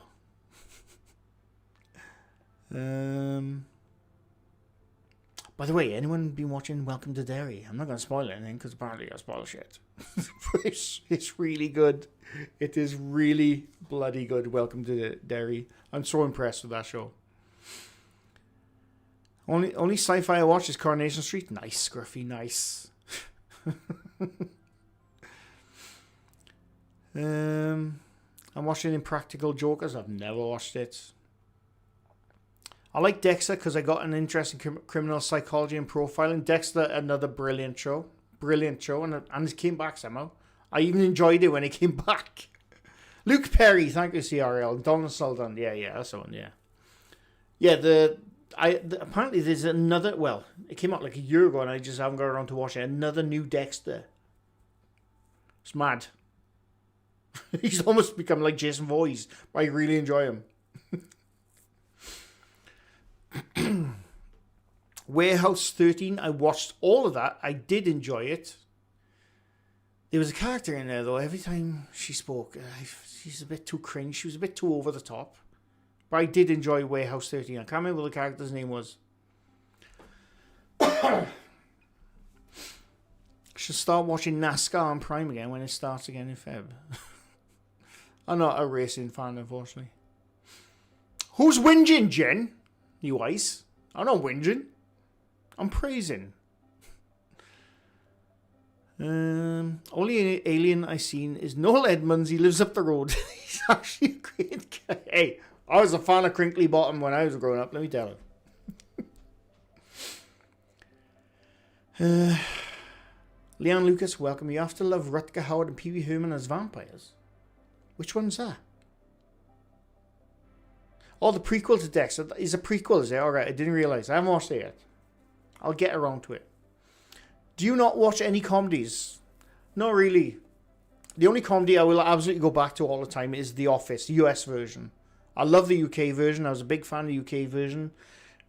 Speaker 1: By the way, anyone been watching Welcome to Derry? I'm not going to spoil anything because apparently I spoil shit. It's really good. It is really bloody good, Welcome to Derry. I'm so impressed with that show. Only sci-fi I watch is Coronation Street. Nice, Scruffy, nice. I'm watching Impractical Jokers. I've never watched it. I like Dexter because I got an interest in criminal psychology and profiling. Dexter, another brilliant show. Brilliant show. And it came back somehow. I even enjoyed it when it came back. Luke Perry, thank you, CRL. Donald Sullivan. Yeah, that's the one, yeah. Yeah, Apparently there's another. Well, it came out like a year ago, and I just haven't got around to watching it. Another new Dexter. It's mad. He's almost become like Jason Voorhees, but I really enjoy him. Warehouse 13, I watched all of that. I did enjoy it. There was a character in there, though. Every time she spoke, she's a bit too cringe. She was a bit too over the top. But I did enjoy Warehouse 13. I can't remember what the character's name was. Should start watching NASCAR on Prime again when it starts again in Feb. I'm not a racing fan, unfortunately. Who's whinging, Jen? You ice? I'm not whinging. I'm praising. Only alien I seen is Noel Edmonds. He lives up the road. He's actually a great guy. Hey, I was a fan of Crinkly Bottom when I was growing up, let me tell you. Leanne Lucas, welcome. You have to love Rutger Hauer and Pee Wee Herman as vampires. Which one's that? Oh, the prequel to Dexter. Is a prequel, is it? Alright, I didn't realise. I haven't watched it yet. I'll get around to it. Do you not watch any comedies? Not really. The only comedy I will absolutely go back to all the time is The Office, the US version. I love the UK version. I was a big fan of the UK version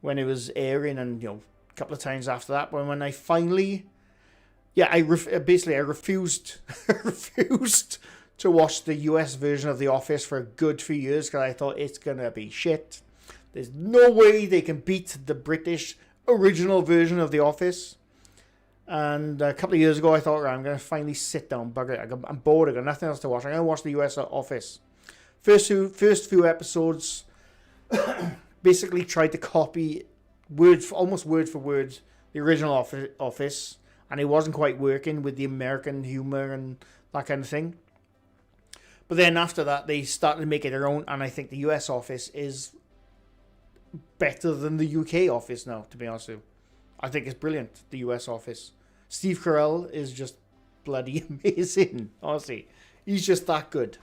Speaker 1: when it was airing, and a couple of times after that. But when I finally... Yeah, I refused refused to watch the US version of The Office for a good few years because I thought it's going to be shit. There's no way they can beat the British original version of The Office. And a couple of years ago, I thought, right, I'm going to finally sit down, bugger it. I'm bored, I've got nothing else to watch. I'm going to watch the US Office. First few episodes basically tried to copy almost word for word the original Office. And it wasn't quite working with the American humor and that kind of thing. But then after that, they started making their own. And I think the US Office is better than the UK Office now, to be honest with you. I think it's brilliant, the US Office. Steve Carell is just bloody amazing, honestly. He's just that good.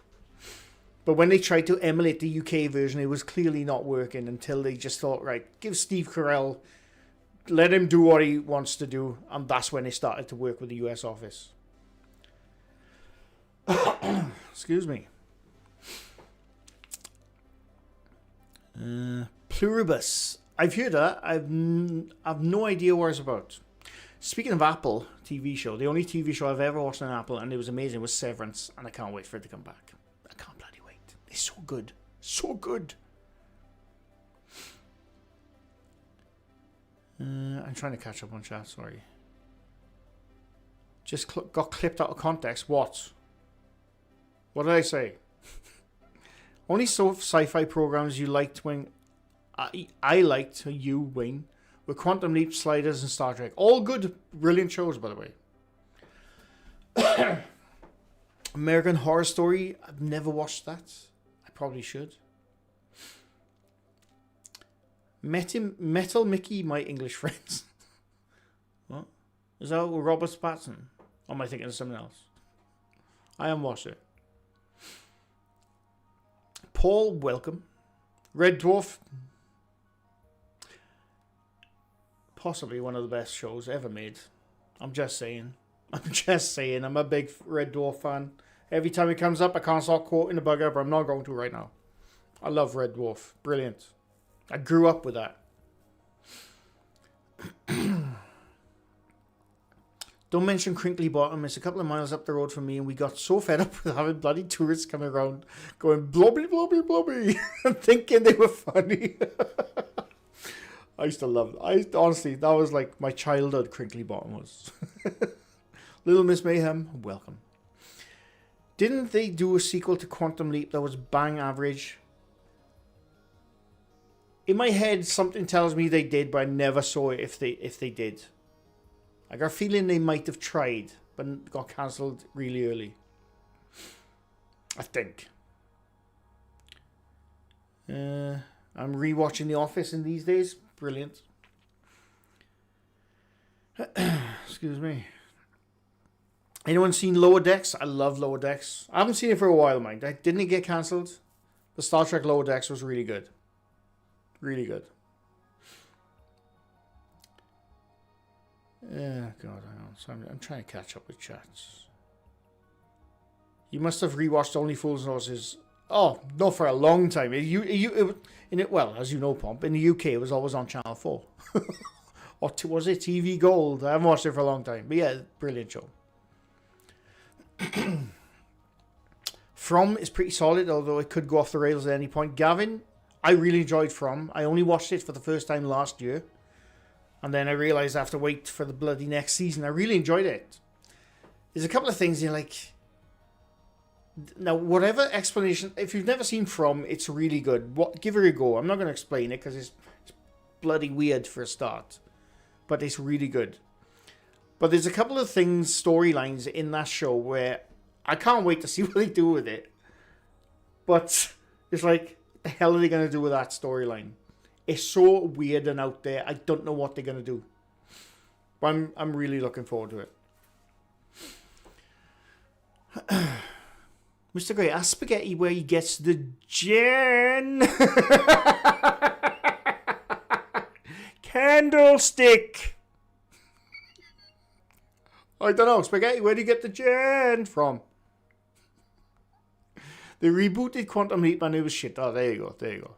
Speaker 1: But when they tried to emulate the UK version, it was clearly not working until they just thought, right, give Steve Carell... Let him do what he wants to do, and that's when they started to work with the US Office. Excuse me. Pluribus. I've heard that. I've no idea what it's about. Speaking of Apple TV show, the only TV show I've ever watched on Apple, and it was amazing, was Severance, and I can't wait for it to come back. I can't bloody wait. It's so good. So good. I'm trying to catch up on chat, sorry. Just got clipped out of context. What? What did I say? Only sci-fi programs you liked when... I liked, you, Wayne, were Quantum Leap, Sliders, and Star Trek. All good, brilliant shows, by the way. American Horror Story. I've never watched that. I probably should. Metal Mickey, My English Friends. What? Is that Robert Pattinson? Or am I thinking of something else? I haven't watched it. Paul, welcome. Red Dwarf. Possibly one of the best shows ever made. I'm just saying. I'm a big Red Dwarf fan. Every time it comes up, I can't stop quoting the bugger, but I'm not going to right now. I love Red Dwarf. Brilliant. I grew up with that. Don't mention Crinkly Bottom. It's a couple of miles up the road from me, and we got so fed up with having bloody tourists coming around going blobby, blobby, blobby, and thinking they were funny. I used to love it. Honestly, that was like my childhood, Crinkly Bottom was. Little Miss Mayhem, welcome. Didn't they do a sequel to Quantum Leap that was bang average? In my head, something tells me they did, but I never saw it if they did. I got a feeling they might have tried, but got cancelled really early. I think. I'm rewatching The Office in these days. Brilliant. Excuse me. Anyone seen Lower Decks? I love Lower Decks. I haven't seen it for a while, mind. Didn't it get cancelled? The Star Trek Lower Decks was really good. Really good. God, hang on. So I'm trying to catch up with chats. You must have rewatched Only Fools and Horses. Oh, not for a long time. Well, as you know, Pomp, in the UK it was always on Channel 4. Or was it TV Gold? I haven't watched it for a long time. But yeah, brilliant show. From is pretty solid, although it could go off the rails at any point. Gavin, I really enjoyed From. I only watched it for the first time last year. And then I realised I have to wait for the bloody next season. I really enjoyed it. There's a couple of things you're like... Now, whatever explanation... If you've never seen From, it's really good. Give it a go. I'm not going to explain it because it's bloody weird for a start. But it's really good. But there's a couple of things, storylines in that show where I can't wait to see what they do with it. But it's like, what the hell are they going to do with that storyline? It's so weird and out there. I don't know what they're going to do. But I'm really looking forward to it. MrGrey, ask Spaghetti where he gets the gen. Candlestick. I don't know. Spaghetti, where do you get the gen from? They rebooted Quantum Leap and it was shit. Oh, there you go. There you go.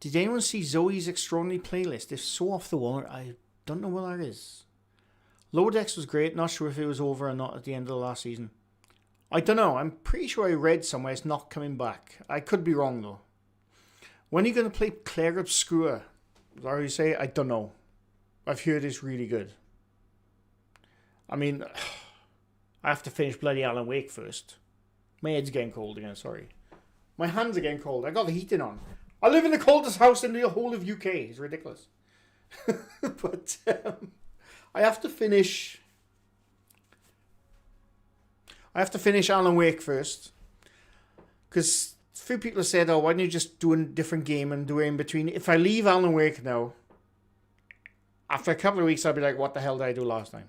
Speaker 1: Did anyone see Zoe's Extraordinary Playlist? If so, off the wall, I don't know what that is. Lower Decks was great. Not sure if it was over or not at the end of the last season. I don't know. I'm pretty sure I read somewhere it's not coming back. I could be wrong, though. When are you going to play Claire Obscura? Is that how you say it? I don't know. I've heard it's really good. I mean, I have to finish bloody Alan Wake first. My head's getting cold again, sorry. My hands are getting cold. I got the heating on. I live in the coldest house in the whole of UK. It's ridiculous. But I have to finish Alan Wake first. Because a few people have said, oh, why don't you just do a different game and do it in between? If I leave Alan Wake now, after a couple of weeks, I'll be like, what the hell did I do last time?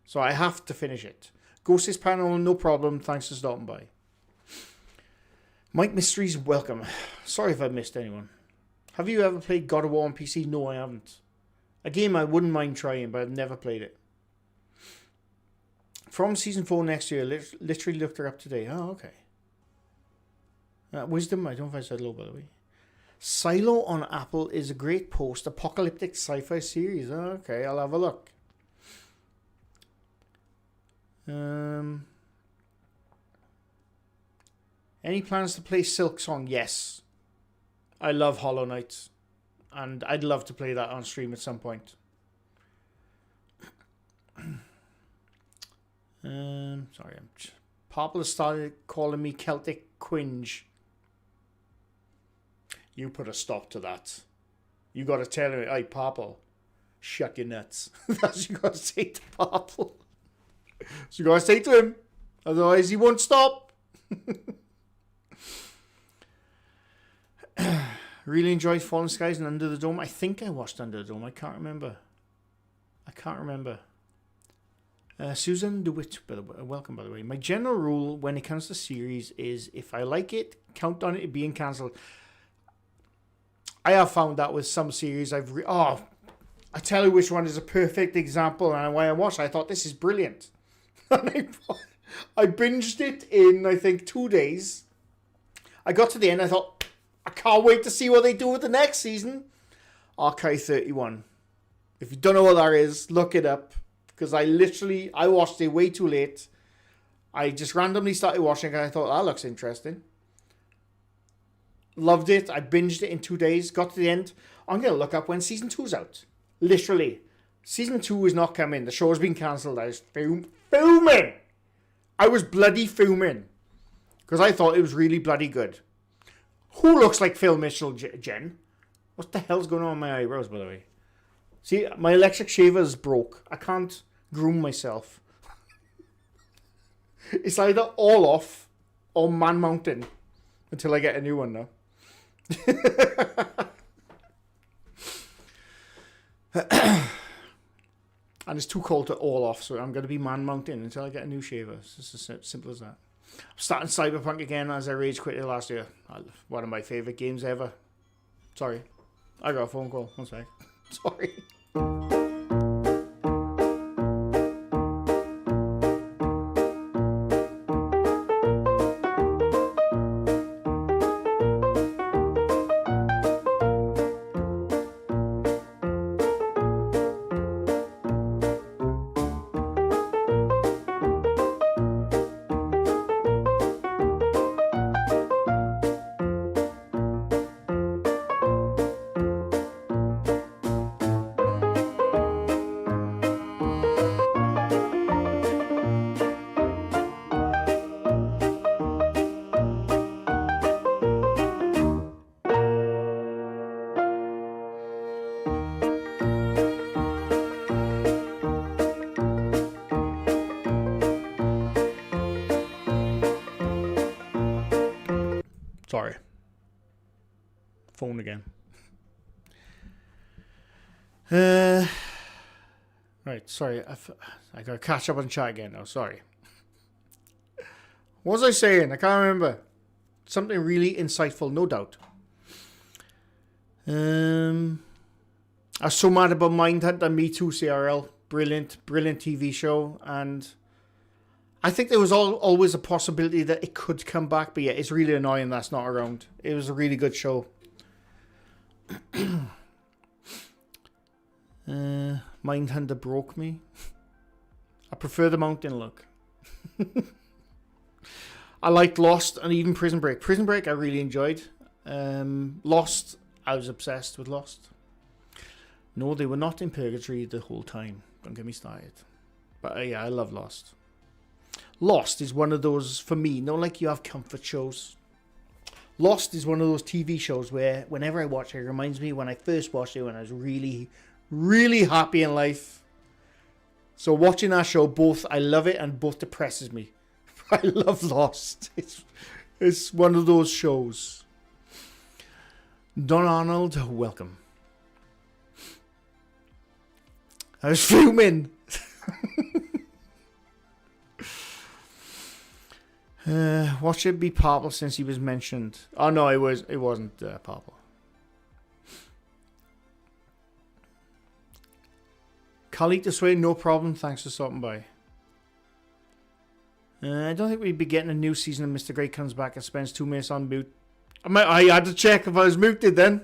Speaker 1: So I have to finish it. Ghost is Paranormal, no problem. Thanks for stopping by. Mike Mysteries, welcome. Sorry if I missed anyone. Have you ever played God of War on PC? No, I haven't. A game I wouldn't mind trying, but I've never played it. From Season 4 next year. Literally looked her up today. Oh, okay. Wisdom, I don't know if I said low, by the way. Silo on Apple is a great post-apocalyptic sci-fi series. Oh, okay, I'll have a look. Any plans to play Silk Song? Yes. I love Hollow Knight. And I'd love to play that on stream at some point. Sorry, Poplar started calling me Celtic Quinge. You put a stop to that. You got to tell him, hey, Popple, shut your nuts. That's what you got to say to Popple. So you got to say to him. Otherwise, he won't stop. Really enjoyed Fallen Skies and Under the Dome. I think I watched Under the Dome. I can't remember. Susan DeWitt, welcome by the way. My general rule when it comes to series is if I like it, count on it being cancelled. I have found that with some series I tell you which one is a perfect example, and when I watched I thought this is brilliant. And I binged it in I think 2 days. I got to the end, I thought I can't wait to see what they do with the next season. Archive 31. If you don't know what that is, look it up. Because I watched it way too late. I just randomly started watching it and I thought, that looks interesting. Loved it. I binged it in 2 days. Got to the end. I'm going to look up when season 2's out. Literally. Season 2 is not coming. The show has been cancelled. I was fuming. I was bloody fuming. Because I thought it was really bloody good. Who looks like Phil Mitchell, Jen? What the hell's going on with my eyebrows, by the way? See, my electric shaver is broke. I can't groom myself. It's either all off or Man Mountain until I get a new one now. And it's too cold to all off, so I'm going to be Man Mountain until I get a new shaver. It's just as simple as that. I'm starting Cyberpunk again as I rage quit it last year. One of my favourite games ever. Sorry. I got a phone call. One sec. Sorry. Sorry. Phone again. Right, sorry. I gotta catch up on chat again now. Sorry. What was I saying? I can't remember. Something really insightful, no doubt. I was so mad about Mindhunter. Me Too, CRL. Brilliant TV show. And I think there was always a possibility that it could come back. But yeah, it's really annoying that's not around. It was a really good show. Mindhunter broke me. I prefer the mountain look. I liked Lost and even Prison Break. Prison Break I really enjoyed. Lost, I was obsessed with Lost. No, they were not in purgatory the whole time. Don't get me started. But yeah, I love Lost. Lost is one of those, for me, like you have comfort shows. Lost is one of those TV shows where whenever I watch it, it reminds me when I first watched it when I was really, really happy in life. So watching that show, both I love it and both depresses me. I love Lost. It's one of those shows. Don Arnold, welcome. I was fuming. What should be purple since he was mentioned? Oh no, it wasn't purple. Khalid this way, no problem. Thanks for stopping by. I don't think we'd be getting a new season of MrGrey comes back and spends 2 minutes on mute. I had to check if I was muted then.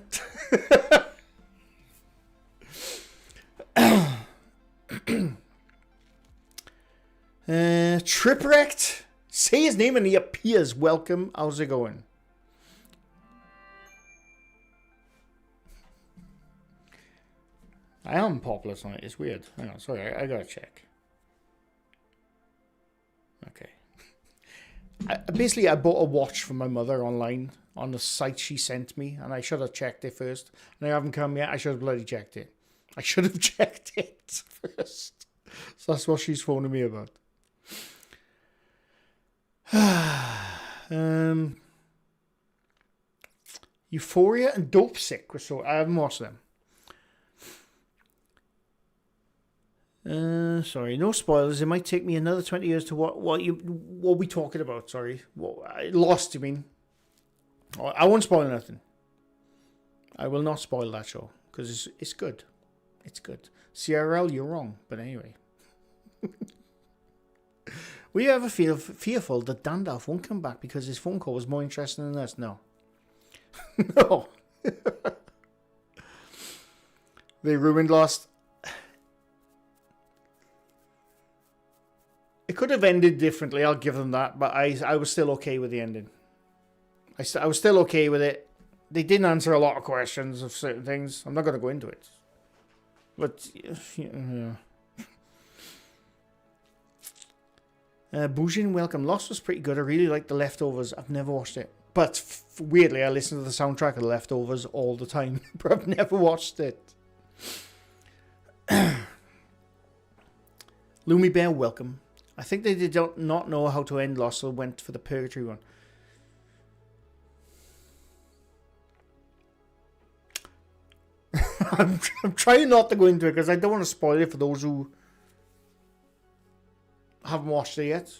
Speaker 1: Tripwrecked. Say his name and he appears. Welcome. How's it going? I am popular on it. It's weird. Hang on. Sorry. I gotta check. Okay. Basically, I bought a watch from my mother online on the site she sent me, and I should have checked it first. And I haven't come yet. I should have bloody checked it. I should have checked it first. So that's what she's phoning me about. Euphoria and Dope Sick. So I haven't watched them. Sorry, no spoilers. It might take me another 20 years to what we talking about. Sorry, Lost. You mean? I won't spoil nothing. I will not spoil that show because it's good. It's good. CRL, you're wrong. But anyway, were you ever fearful that Dandalf won't come back because his phone call was more interesting than us? No. No. They ruined Lost. It could have ended differently, I'll give them that, but I was still okay with the ending. I was still okay with it. They didn't answer a lot of questions of certain things. I'm not going to go into it. But, yeah. Boujin, welcome. Lost was pretty good. I really liked The Leftovers. I've never watched it. But, weirdly, I listen to the soundtrack of The Leftovers all the time. But I've never watched it. Loomy Bear, welcome. I think they did not know how to end Lost, so went for the Purgatory one. I'm trying not to go into it because I don't want to spoil it for those who haven't watched it yet.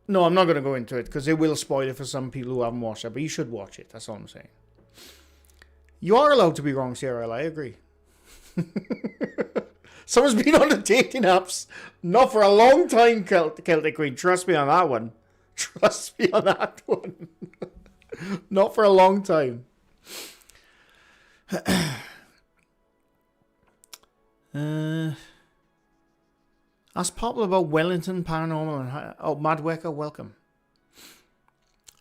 Speaker 1: No, I'm not going to go into it because it will spoil it for some people who haven't watched it, but you should watch it. That's all I'm saying. You are allowed to be wrong, CRL. I agree. Someone's been on the dating apps. Not for a long time, Celtic Queen. Trust me on that one. Trust me on that one. Not for a long time. Ask Poplar about Wellington Paranormal. And Madwecker, welcome.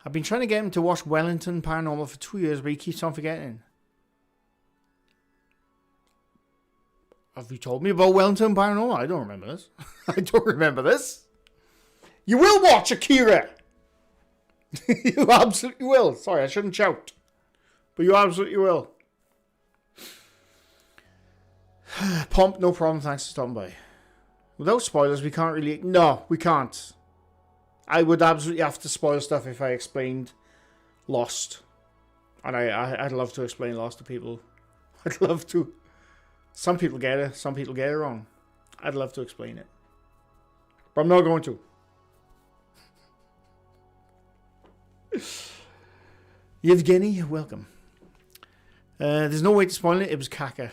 Speaker 1: I've been trying to get him to watch Wellington Paranormal for 2 years, but he keeps on forgetting. Have you told me about Wellington Paranormal? I don't remember this. I don't remember this. You will watch Akira. You absolutely will. Sorry, I shouldn't shout. But you absolutely will. Pomp, no problem. Thanks for stopping by. Without spoilers, we can't really... No, we can't. I would absolutely have to spoil stuff if I explained Lost. And I'd love to explain Lost to people. I'd love to. Some people get it. Some people get it wrong. I'd love to explain it. But I'm not going to. Yevgeny, welcome. There's no way to spoil it. It was caca.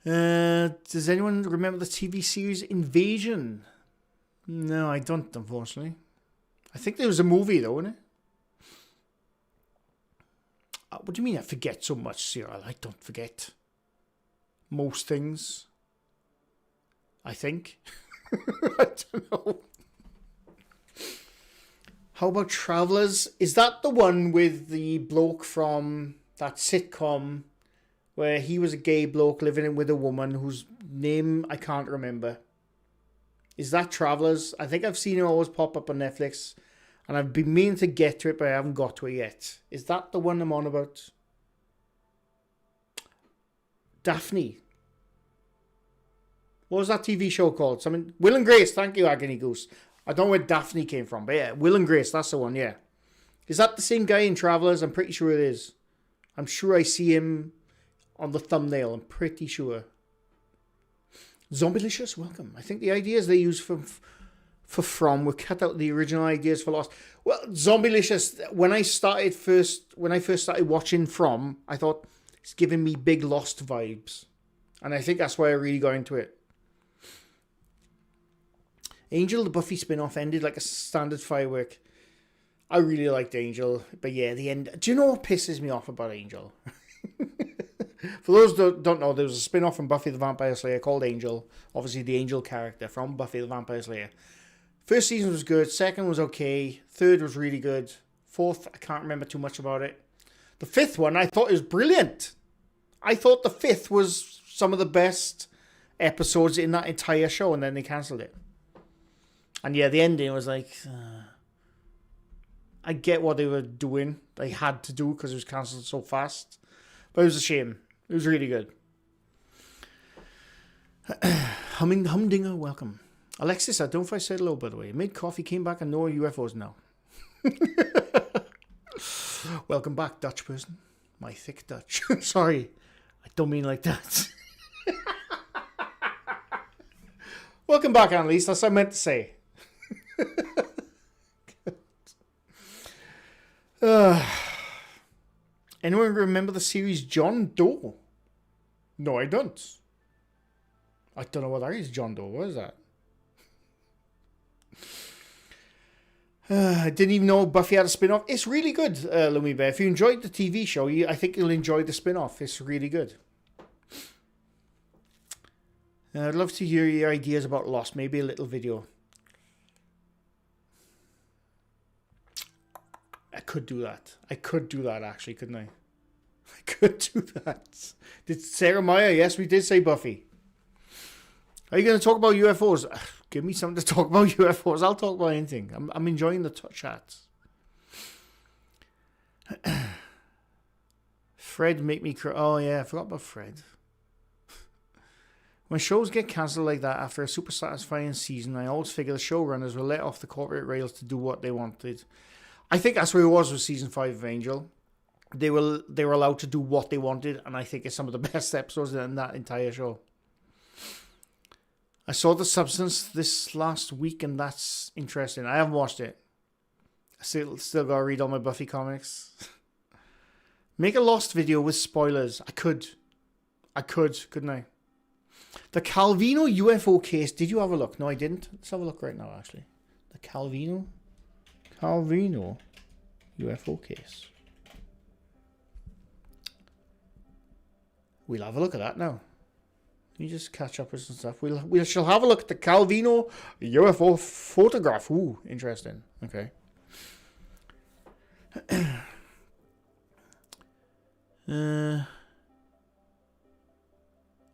Speaker 1: Does anyone remember the TV series Invasion? No, I don't, unfortunately. I think there was a movie, though, wasn't it? What do you mean I forget so much, Cyril? I don't forget most things. I think. I don't know. How about Travelers? Is that the one with the bloke from that sitcom where he was a gay bloke living in with a woman whose name I can't remember? Is that Travelers? I think I've seen it always pop up on Netflix. And I've been meaning to get to it, but I haven't got to it yet. Is that the one I'm on about? Daphne. What was that TV show called? Something. Will and Grace. Thank you, Agony Goose. I don't know where Daphne came from, but yeah, Will and Grace. That's the one, yeah. Is that the same guy in Travelers? I'm pretty sure it is. I'm sure I see him on the thumbnail. I'm pretty sure. Zombielicious, welcome. I think the ideas they use for From were cut out the original ideas for Lost. Well, Zombielicious, when I first started watching From, I thought it's giving me big Lost vibes. And I think that's why I really got into it. Angel, the Buffy spin-off, ended like a standard firework. I really liked Angel, but yeah, the end... Do you know what pisses me off about Angel? For those who don't know, there was a spin-off from Buffy the Vampire Slayer called Angel. Obviously, the Angel character from Buffy the Vampire Slayer. First season was good. Second was okay. Third was really good. Fourth, I can't remember too much about it. The fifth one, I thought was brilliant. I thought the fifth was some of the best episodes in that entire show, and then they cancelled it. And yeah, the ending was like... I get what they were doing. They had to do because it was cancelled so fast. But it was a shame. It was really good. Humdinger, welcome. Alexis, I don't know if I said hello, by the way. Made coffee, came back, and no UFOs now. Welcome back, Dutch person. My thick Dutch. Sorry, I don't mean like that. Welcome back, Annalise. That's what I meant to say. Anyone remember the series John Doe? No, I don't. I don't know what that is, John Doe. What is that? I didn't even know Buffy had a spin-off. It's really good, Lumi Bear. If you enjoyed the TV show, I think you'll enjoy the spin-off. It's really good. I'd love to hear your ideas about Lost. Maybe a little video. I could do that. I could do that, actually, couldn't I? I could do that. Did Sarah Meyer? Yes, we did say Buffy. Are you going to talk about UFOs? Give me something to talk about UFOs. I'll talk about anything. I'm enjoying the chats. Fred make me cry. Oh, yeah, I forgot about Fred. When shows get cancelled like that after a super satisfying season, I always figure the showrunners will let off the corporate rails to do what they wanted. I think that's where it was with season 5 of Angel. They were allowed to do what they wanted, and I think it's some of the best episodes in that entire show. I saw The Substance this last week, and that's interesting. I haven't watched it. Still gotta read all my Buffy comics. Make a Lost video with spoilers. I could, couldn't I? The Calvino UFO case. Did you have a look? No, I didn't. Let's have a look right now, actually. The Calvino UFO case. We'll have a look at that now. Let me just catch up with some stuff. We shall have a look at the Calvino UFO photograph. Ooh, interesting. Okay.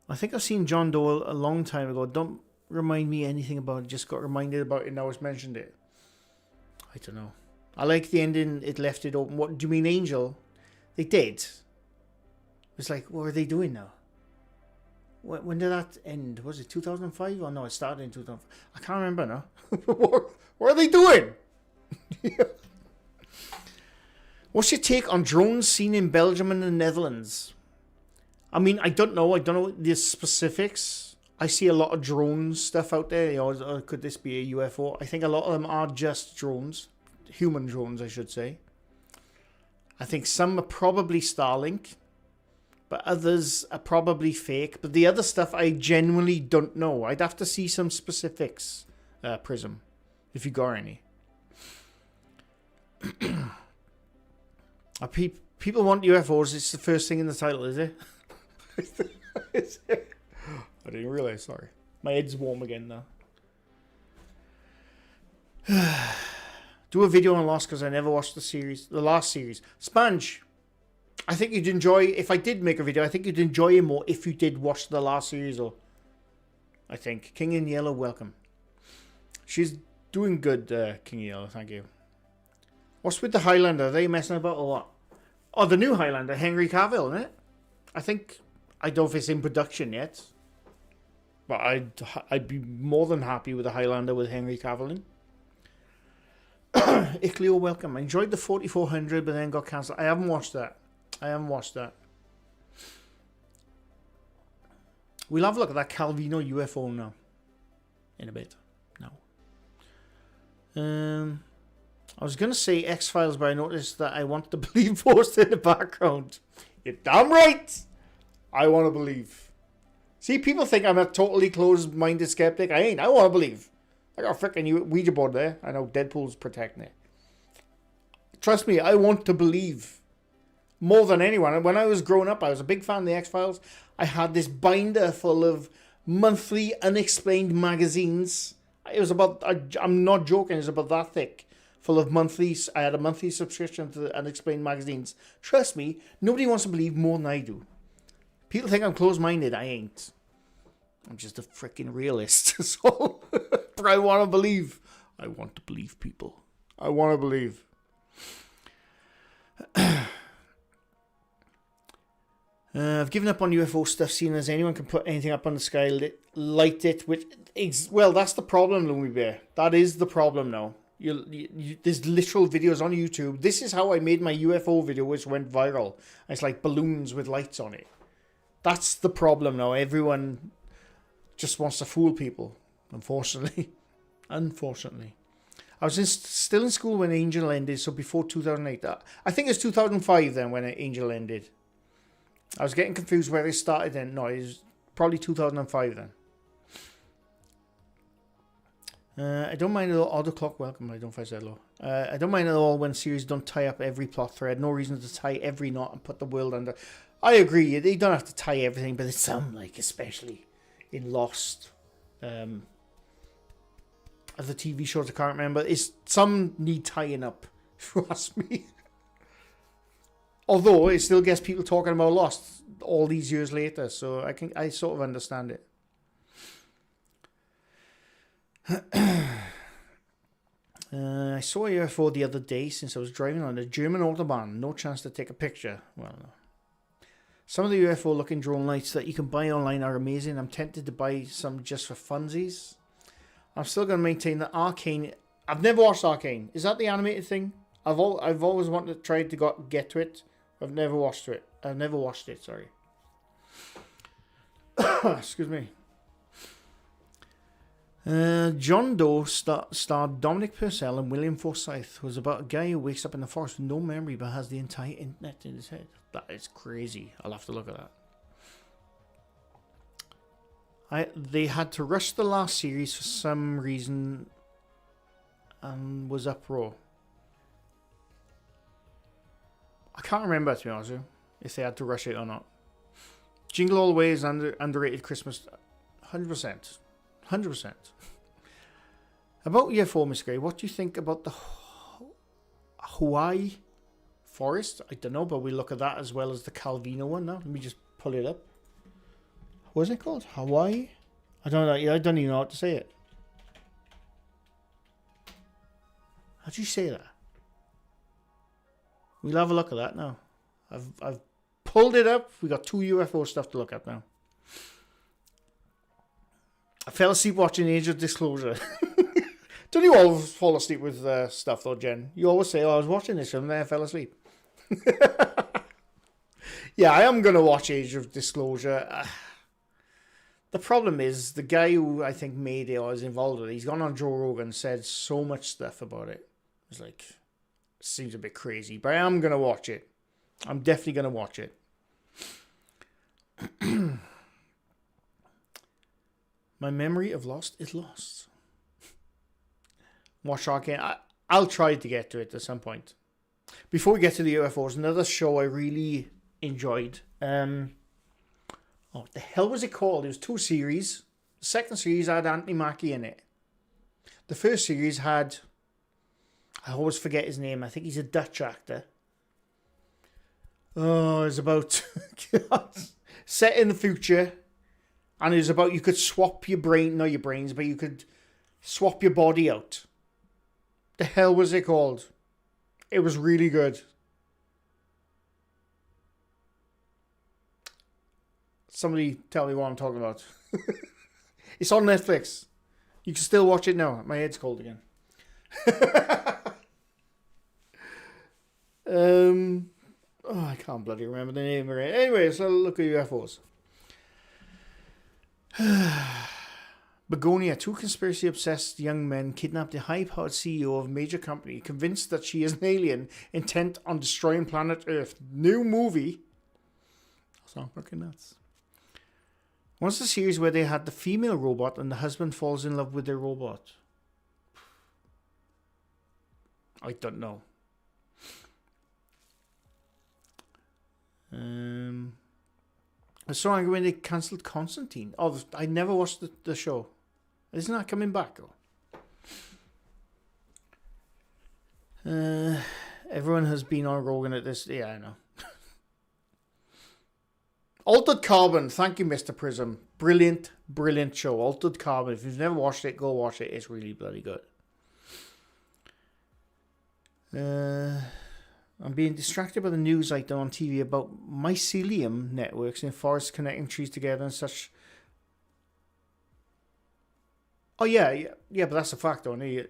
Speaker 1: I think I've seen John Doe a long time ago. Don't remind me anything about it. Just got reminded about it now it's mentioned it. I don't know. I like the ending. It left it open. What do you mean, Angel? They did. It's like, what are they doing now? When did that end? Was it 2005? Oh no, it started in 2005. I can't remember now. What are they doing? What's your take on drones seen in Belgium and the Netherlands? I mean, I don't know the specifics. I see a lot of drone stuff out there. You know, could this be a UFO? I think a lot of them are just drones. Human drones, I should say. I think some are probably Starlink, but others are probably fake. But the other stuff I genuinely don't know. I'd have to see some specifics, Prism, if you got any. People want UFOs. It's the first thing in the title, is it? I didn't realize. Sorry, my head's warm again now. Do a video on Lost because I never watched the last series. Sponge, I think you'd enjoy. If I did make a video, I think you'd enjoy it more if you did watch the last series. Or I think King in Yellow, welcome. She's doing good, King in Yellow. Thank you. What's with the Highlander? Are they messing about or what? Oh, the new Highlander, Henry Cavill, isn't it? I don't know if it's in production yet, but I'd be more than happy with a Highlander with Henry Cavill in. Icleo, welcome. I enjoyed the 4400, but then got cancelled. I haven't watched that. We'll have a look at that Calvino UFO now. In a bit. No. I was going to say X-Files, but I noticed that I want to believe post in the background. You're damn right! I want to believe. See, people think I'm a totally closed-minded skeptic. I ain't. I want to believe. I got a freaking Ouija board there. I know Deadpool's protecting it. Trust me, I want to believe. More than anyone. When I was growing up, I was a big fan of the X-Files. I had this binder full of monthly unexplained magazines. It was about, I'm not joking, it was about that thick. Full of monthlies. I had a monthly subscription to the unexplained magazines. Trust me, nobody wants to believe more than I do. People think I'm closed-minded. I ain't. I'm just a freaking realist. So, but I want to believe. I want to believe, people. I want to believe. I've given up on UFO stuff, seeing as anyone can put anything up on the sky, light it. Well, that's the problem, Loomy Bear. That is the problem now. There's literal videos on YouTube. This is how I made my UFO video, which went viral. It's like balloons with lights on it. That's the problem now. Everyone just wants to fool people, unfortunately. Unfortunately. I was still in school when Angel ended, so before 2008. I think it's 2005 then when Angel ended. I was getting confused where it started then. No, it was probably 2005 then. I don't mind at all. Odd Clock, welcome. I don't know if I said hello. I don't mind at all when series don't tie up every plot thread. No reason to tie every knot and put the world under. I agree. They don't have to tie everything, but it's some, like, especially in Lost. Other TV shows I can't remember. Some need tying up, if you ask me. Although it still gets people talking about Lost all these years later, so I sort of understand it. I saw a UFO the other day since I was driving on a German autobahn. No chance to take a picture. Well, no. Some of the UFO-looking drone lights that you can buy online are amazing. I'm tempted to buy some just for funsies. I'm still going to maintain that Arcane... I've never watched Arcane. Is that the animated thing? I've always wanted to try to get to it. I've never watched it. Sorry. Excuse me. John Doe starred Dominic Purcell and William Forsythe. Was about a guy who wakes up in the forest with no memory but has the entire internet in his head. That is crazy. I'll have to look at that. They had to rush the last series for some reason and was uproar. I can't remember, to be honest with you, if they had to rush it or not. Jingle All the Way is underrated Christmas. 100%. 100%. About year 4, MrGrey, what do you think about the Hawaii forest? I don't know, but we'll look at that as well as the Calvino one now. Let me just pull it up. What's it called? Hawaii? I don't know. I don't even know how to say it. How do you say that? We'll have a look at that now. I've pulled it up. We got 2 UFO stuff to look at now. I fell asleep watching Age of Disclosure. Don't you always fall asleep with stuff though, Jen? You always say, oh, I was watching this film and then I fell asleep. Yeah, I am going to watch Age of Disclosure. The problem is, the guy who I think made it or is involved with it, he's gone on Joe Rogan and said so much stuff about it. It's like, seems a bit crazy, but I am going to watch it. I'm definitely going to watch it. My memory of Lost is lost. Watch Shark again. I'll try to get to it at some point. Before we get to the UFOs, another show I really enjoyed. What the hell was it called? It was 2 series. The second series had Anthony Mackie in it. The first series had, I always forget his name. I think he's a Dutch actor. Oh, it's about set in the future. And it was about you could swap your brain, not your brains, but you could swap your body out. The hell was it called? It was really good. Somebody tell me what I'm talking about. It's on Netflix. You can still watch it now. My head's cold again. I can't bloody remember the name of it. Anyway, so look at UFOs. Begonia, 2 conspiracy-obsessed young men kidnapped the high-powered CEO of a major company, convinced that she is an alien intent on destroying planet Earth. New movie. Sounds fucking nuts. What's the series where they had the female robot and the husband falls in love with their robot? I don't know. I saw when they cancelled Constantine. Oh, I never watched the show. Isn't that coming back? Everyone has been on Rogan at this. Yeah, I know. Altered Carbon. Thank you, Mr. Prism. Brilliant, brilliant show. Altered Carbon. If you've never watched it, go watch it. It's really bloody good. I'm being distracted by the news item on TV about mycelium networks in forests connecting trees together and such. Oh, yeah, but that's a fact, don't you?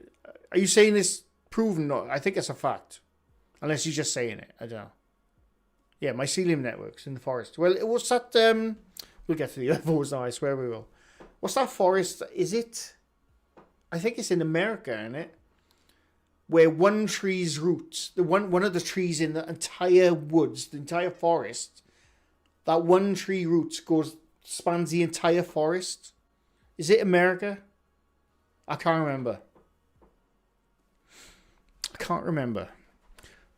Speaker 1: Are you saying this proven? No, I think it's a fact. Unless you're just saying it. I don't know. Yeah, mycelium networks in the forest. Well, what's that? We'll get to the UFOs now, I swear we will. What's that forest? Is it? I think it's in America, isn't it? Where one tree's roots, one of the trees in the entire woods, the entire forest, that one tree roots spans the entire forest. Is it America? I can't remember.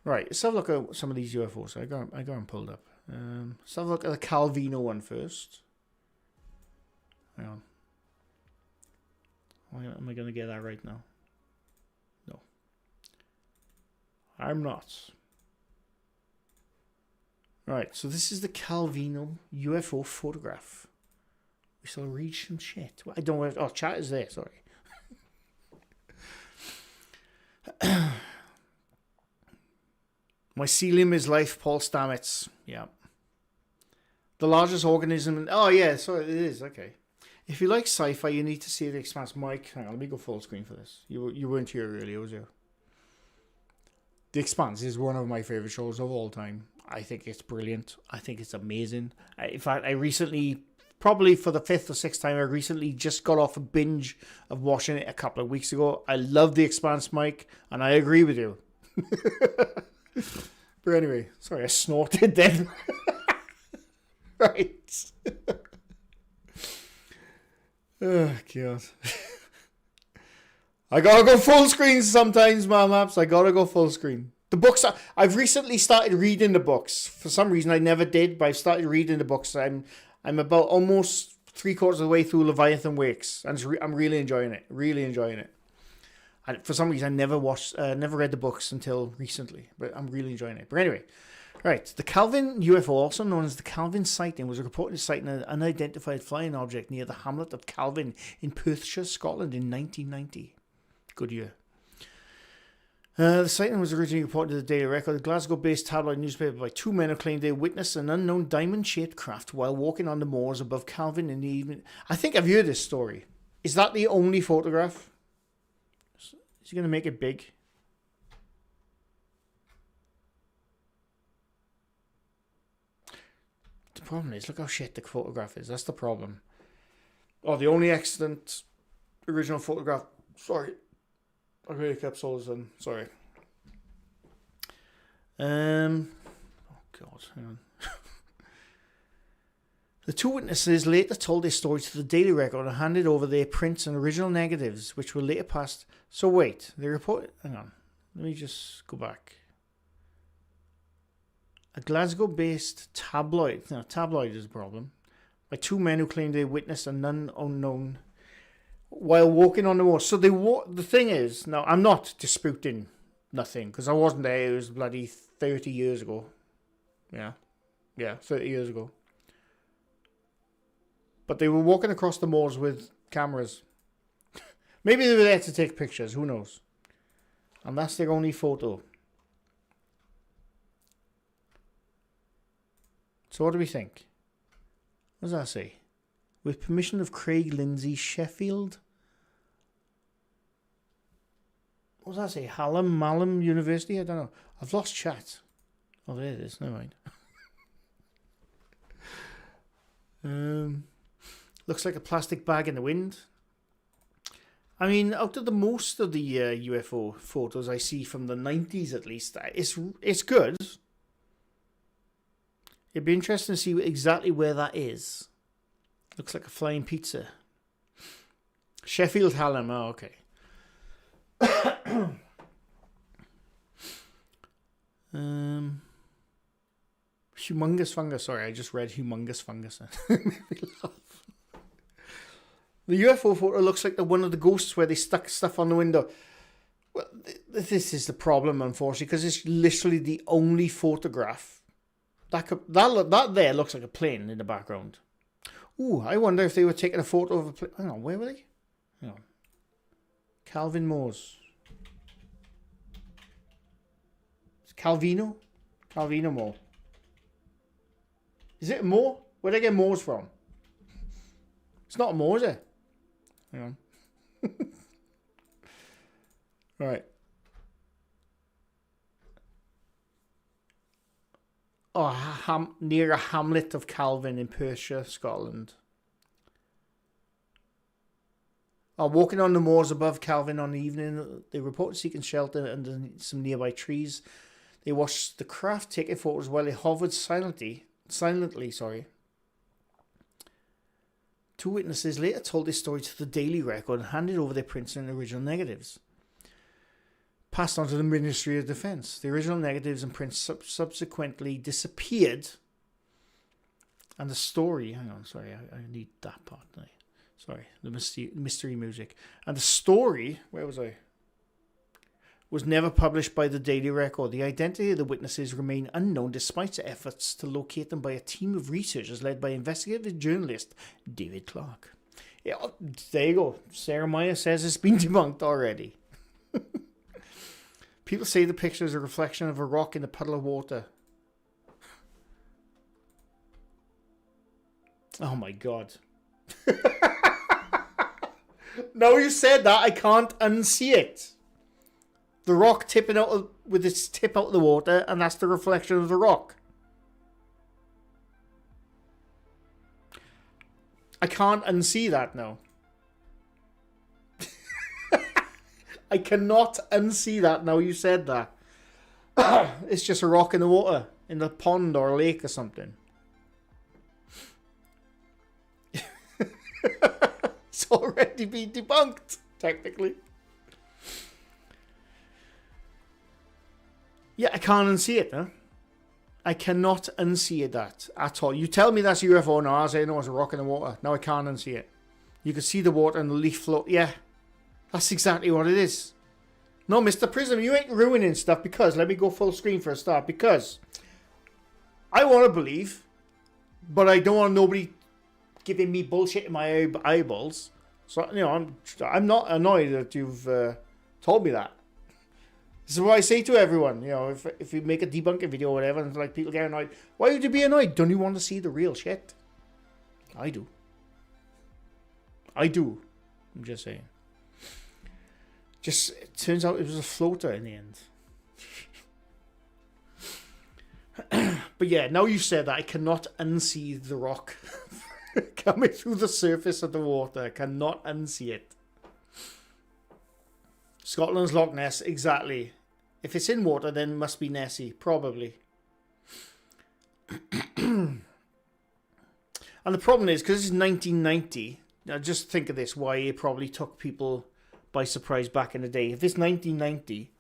Speaker 1: Right, let's have a look at some of these UFOs. I got them pulled up. Let's have a look at the Calvino one first. Hang on. Am I going to get that right now? No. I'm not. Right, so this is the Calvino UFO photograph. We shall read some shit. I don't know. Oh, chat is there, sorry. Mycelium is life, Paul Stamets. Yeah. The largest organism. Oh, yeah, so it is. Okay. If you like sci-fi, you need to see The Expanse. Mike, hang on, let me go full screen for this. You weren't here earlier, was you? The Expanse is one of my favorite shows of all time. I think it's brilliant. I think it's amazing. In fact, I recently probably for the 5th or 6th time. I recently just got off a binge of watching it a couple of weeks ago. I love The Expanse, Mike, and I agree with you. But anyway, sorry, I snorted then. Right. Oh, God. I gotta go full screen sometimes, Maps. I gotta go full screen. The books, I've recently started reading the books. For some reason, I never did, but I've started reading the books. I'm about almost 3/4 of the way through Leviathan Wakes, and I'm really enjoying it. Really enjoying it. And for some reason, I never read the books until recently, but I'm really enjoying it. But anyway, right. The Calvin UFO, also known as the Calvin sighting, was reported sighting an unidentified flying object near the hamlet of Calvin in Perthshire, Scotland in 1990. Good year. The sighting was originally reported to the Daily Record, a Glasgow-based tabloid newspaper, by two men who claimed they witnessed an unknown diamond-shaped craft while walking on the moors above Calvin in the evening. I think I've heard this story. Is that the only photograph? Is he going to make it big? The problem is, look how shit the photograph is. That's the problem. Oh, the only excellent original photograph. Sorry. I really kept souls in. Sorry. Oh God, hang on. The two witnesses later told their story to the Daily Record and handed over their prints and original negatives, which were later passed. So wait, they reported. Hang on, let me just go back. A Glasgow-based tabloid. No, tabloid is a problem. By two men who claimed they witnessed an unknown while walking on the moor. So the thing is, now I'm not disputing nothing because I wasn't there. It was bloody 30 years ago. Yeah, 30 years ago. But they were walking across the moors with cameras. Maybe they were there to take pictures. Who knows? And that's their only photo. So what do we think? What does that say? With permission of Craig Lindsay, Sheffield. What does that say? Mallam University? I don't know. I've lost chat. Oh, there it is. Never mind. Looks like a plastic bag in the wind. I mean, out of the most of the UFO photos I see from the 90s at least, it's good. It'd be interesting to see exactly where that is. Looks like a flying pizza. Sheffield Hallam. Oh, okay. Humongous fungus. Sorry, I just read humongous fungus. Made me laugh. The UFO photo looks like the one of the ghosts where they stuck stuff on the window. Well, this is the problem, unfortunately, because it's literally the only photograph. That there looks like a plane in the background. Ooh, I wonder if they were taking a photo of a plane. Hang on, where were they? Hang on. Calvin Moors. It's Calvino Moor. Is it a moor? Where'd I get moors from? It's not a moor, is it? Hang on. Right. Oh, near a hamlet of Calvin in Perthshire, Scotland. Walking on the moors above Calvin on the evening, they reported seeking shelter under some nearby trees. They watched the craft taking photos while it hovered silently. Two witnesses later told this story to the Daily Record and handed over their prints and original negatives. Passed on to the Ministry of Defence. The original negatives and prints subsequently disappeared. And the story... Hang on, sorry, I need that part. Sorry, the mystery music. And the story... Where was I? Was never published by the Daily Record. The identity of the witnesses remain unknown despite efforts to locate them by a team of researchers led by investigative journalist David Clark. Yeah, there you go. Sarah Meyer says it's been debunked already. People say the picture is a reflection of a rock in a puddle of water. Oh my God. Now you said that, I can't unsee it. The rock tipping out with its tip out of the water, and that's the reflection of the rock. I can't unsee that now. I cannot unsee that now you said that. It's just a rock in the water, in the pond or a lake or something. It's already been debunked, technically. Yeah, I can't unsee it, huh? I cannot unsee it that at all. You tell me that's a UFO now, I say no, it's a rock in the water. Now I can't unsee it. You can see the water and the leaf float. Yeah, that's exactly what it is. No, Mr. Prism, you ain't ruining stuff because, let me go full screen for a start, because I want to believe, but I don't want nobody giving me bullshit in my eyeballs. So, you know, I'm not annoyed that you've told me that. This is what I say to everyone, you know, if you make a debunking video or whatever, and like people get annoyed, why would you be annoyed? Don't you want to see the real shit? I do. I'm just saying. Just, it turns out it was a floater in the end. But yeah, now you said that, I cannot unsee the rock coming through the surface of the water. I cannot unsee it. Scotland's Loch Ness, exactly. If it's in water, then it must be Nessie, probably. And the problem is, because it's 1990, now just think of this, why it probably took people by surprise back in the day. If it's 1990,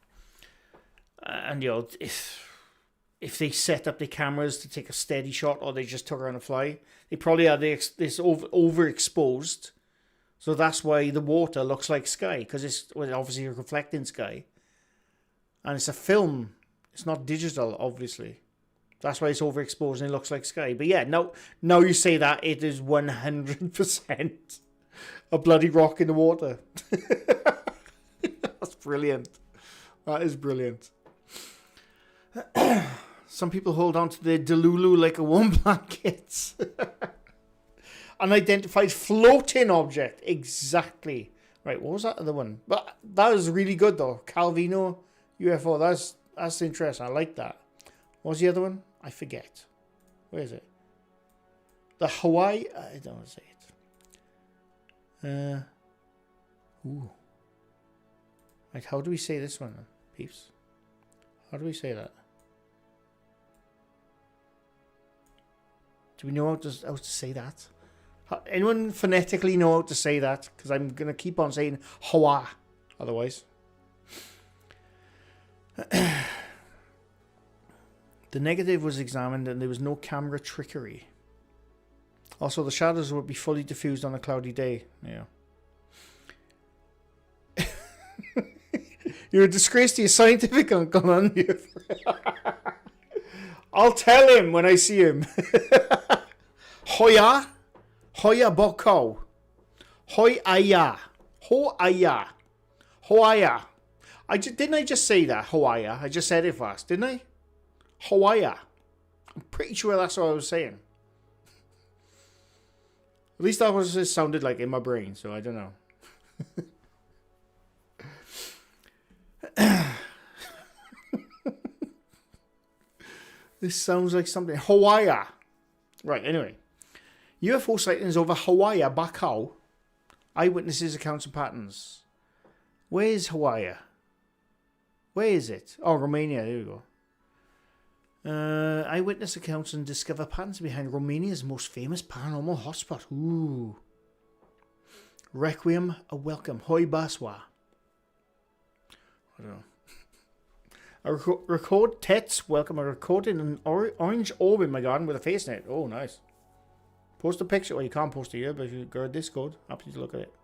Speaker 1: and you know, if they set up their cameras to take a steady shot, or they just took her on a fly, they probably had this overexposed. So that's why the water looks like sky, because it's obviously a reflecting sky. And it's a film. It's not digital, obviously. That's why it's overexposed and it looks like sky. But yeah, now you say that, it is 100% a bloody rock in the water. That's brilliant. That is brilliant. Some people hold on to their Delulu like a warm blanket. Unidentified floating object. Exactly. Right, what was that other one? But that was really good though. Calvino UFO. That's interesting. I like that. What was the other one? I forget. Where is it? The Hawaii. I don't want to say it. Ooh. Right, how do we say this one, peeps? How do we say that? Do we know how to say that? Anyone phonetically know how to say that? Because I'm going to keep on saying Hawaii. Otherwise. The negative was examined and there was no camera trickery. Also, the shadows would be fully diffused on a cloudy day. Yeah. You're a disgrace to your scientific uncle, aren't you? I'll tell him when I see him. Hoya boko. Hoya. Didn't I just say that? Hawaii. I just said it fast, didn't I? Hawaii. I'm pretty sure that's what I was saying. At least that was what it sounded like in my brain, so I don't know. This sounds like something. Hawaii. Right, anyway. UFO sightings over Hawaii, Bacau. Eyewitnesses, accounts and patterns. Where is Hawaii? Where is it? Oh, Romania. There we go. Eyewitness accounts and discover patterns behind Romania's most famous paranormal hotspot. Ooh. Requiem, a welcome. Hoi Baswa. I don't know. A record Tets welcome a recording an orange orb in my garden with a face in it. Oh, nice. Post a picture. Well, you can't post it here, but if you go to Discord, happy to look at it.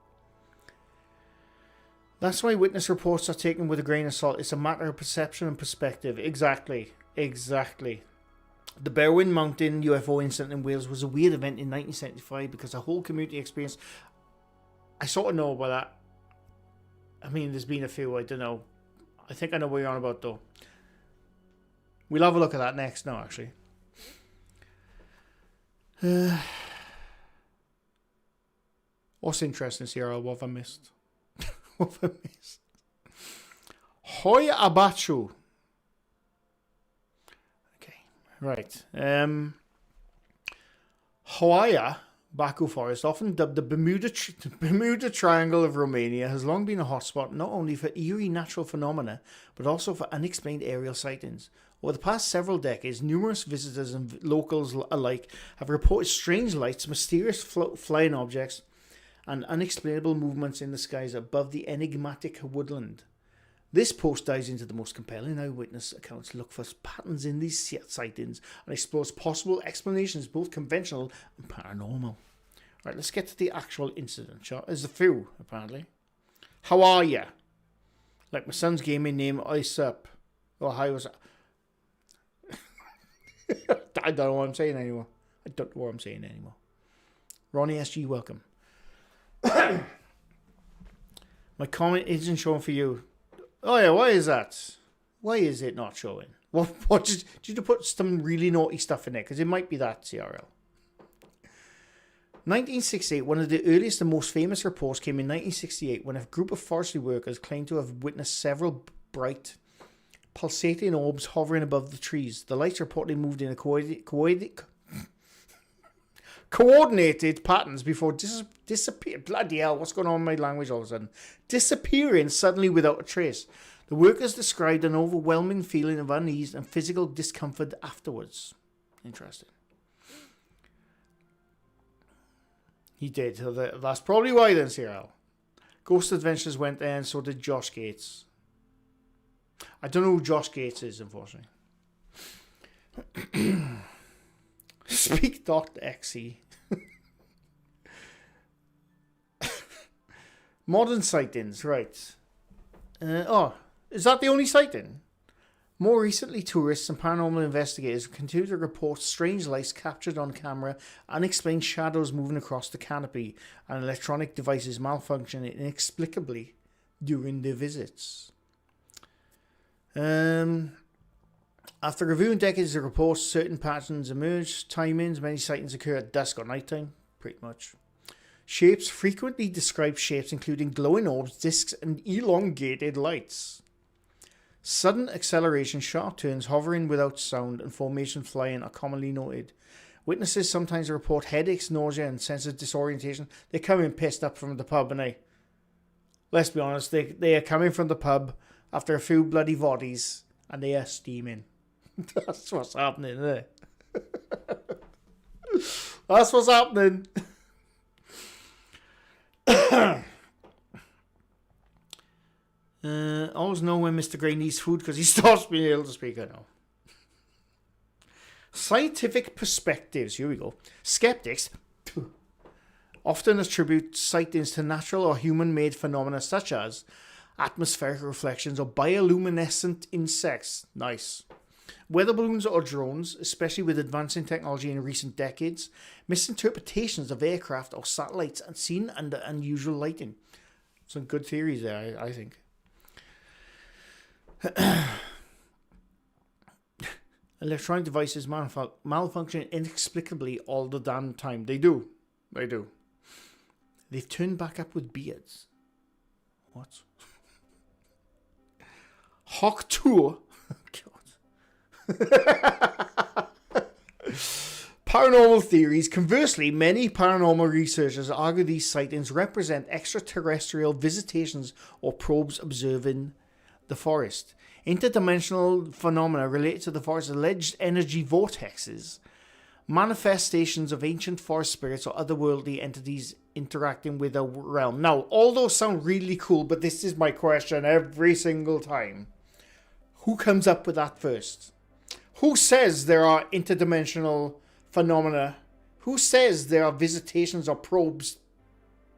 Speaker 1: That's why witness reports are taken with a grain of salt. It's a matter of perception and perspective. Exactly. The Berwyn Mountain UFO incident in Wales was a weird event in 1975 because the whole community experienced... I sort of know about that. I mean, there's been a few, I don't know. I think I know what you're on about, though. We'll have a look at that next now, actually. What's interesting, Sierra? What have I missed? What have I missed? Hoi Abachu. Okay, right. Hawaii, Baku Forest, often dubbed the Bermuda Triangle of Romania, has long been a hotspot not only for eerie natural phenomena, but also for unexplained aerial sightings. Over the past several decades, numerous visitors and locals alike have reported strange lights, mysterious flying objects, and unexplainable movements in the skies above the enigmatic woodland. This post dives into the most compelling eyewitness accounts, look for patterns in these sightings, and explores possible explanations, both conventional and paranormal. Right, let's get to the actual incident. There's a few, apparently. How are ya? Like my son's gaming name, Ice Up. Or how was that? I don't know what I'm saying anymore. Ronnie SG, welcome. My comment isn't showing for you. Oh yeah, why is that? Why is it not showing? What did you put some really naughty stuff in there? Because it might be that CRL. 1968, one of the earliest and most famous reports came in 1968 when a group of forestry workers claimed to have witnessed several bright, pulsating orbs hovering above the trees. The lights reportedly moved in a coordinated patterns before disappear. Bloody hell, what's going on in my language all of a sudden? Disappearing suddenly without a trace. The workers described an overwhelming feeling of unease and physical discomfort afterwards. Interesting. He did. That's probably why then, CRL. Ghost Adventures went there and so did Josh Gates. I don't know who Josh Gates is, unfortunately. Speak.exe. Modern sightings, right. Is that the only sighting? More recently, tourists and paranormal investigators continue to report strange lights captured on camera, unexplained shadows moving across the canopy, and electronic devices malfunctioning inexplicably during their visits. After reviewing decades of reports, certain patterns emerge. Timings, many sightings occur at dusk or nighttime, pretty much. Shapes, frequently described shapes including glowing orbs, discs, and elongated lights. Sudden acceleration, sharp turns, hovering without sound, and formation flying are commonly noted. Witnesses sometimes report headaches, nausea, and sense of disorientation. They're coming pissed up from the pub, and let's be honest, they are coming from the pub after a few bloody voddies, and they are steaming. That's what's happening, isn't it? That's what's happening. Always know when MrGrey needs food because he stops being able to speak. I know. Scientific perspectives. Here we go. Skeptics often attribute sightings to natural or human-made phenomena such as atmospheric reflections or bioluminescent insects. Nice. Weather balloons or drones, especially with advancing technology in recent decades, misinterpretations of aircraft or satellites and seen under unusual lighting. Some good theories there, I think. Electronic devices malfunction inexplicably all the damn time. They do. They've turned back up with beards. What? Hawk Tour. Paranormal theories. Conversely, many paranormal researchers argue these sightings represent extraterrestrial visitations or probes observing the forest. Interdimensional phenomena related to the forest's alleged energy vortexes, manifestations of ancient forest spirits or otherworldly entities interacting with a realm. Now, all those sound really cool, but this is my question every single time. Who comes up with that first? Who says there are interdimensional phenomena? Who says there are visitations or probes,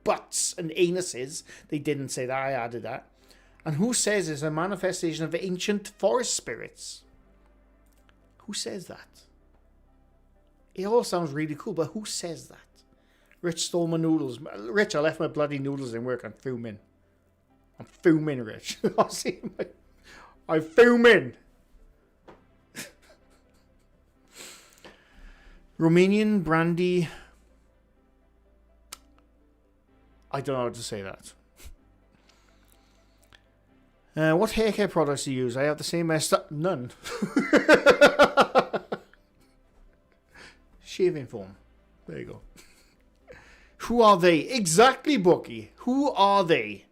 Speaker 1: butts and anuses? They didn't say that, I added that. And who says it's a manifestation of ancient forest spirits? Who says that? It all sounds really cool, but who says that? Rich stole my noodles. Rich, I left my bloody noodles in work. I'm fuming, Rich. I'm fuming. Romanian brandy. I don't know how to say that. What hair care products do you use? I have the same none. Shaving foam. There you go. Who are they? Exactly, Bucky. Who are they?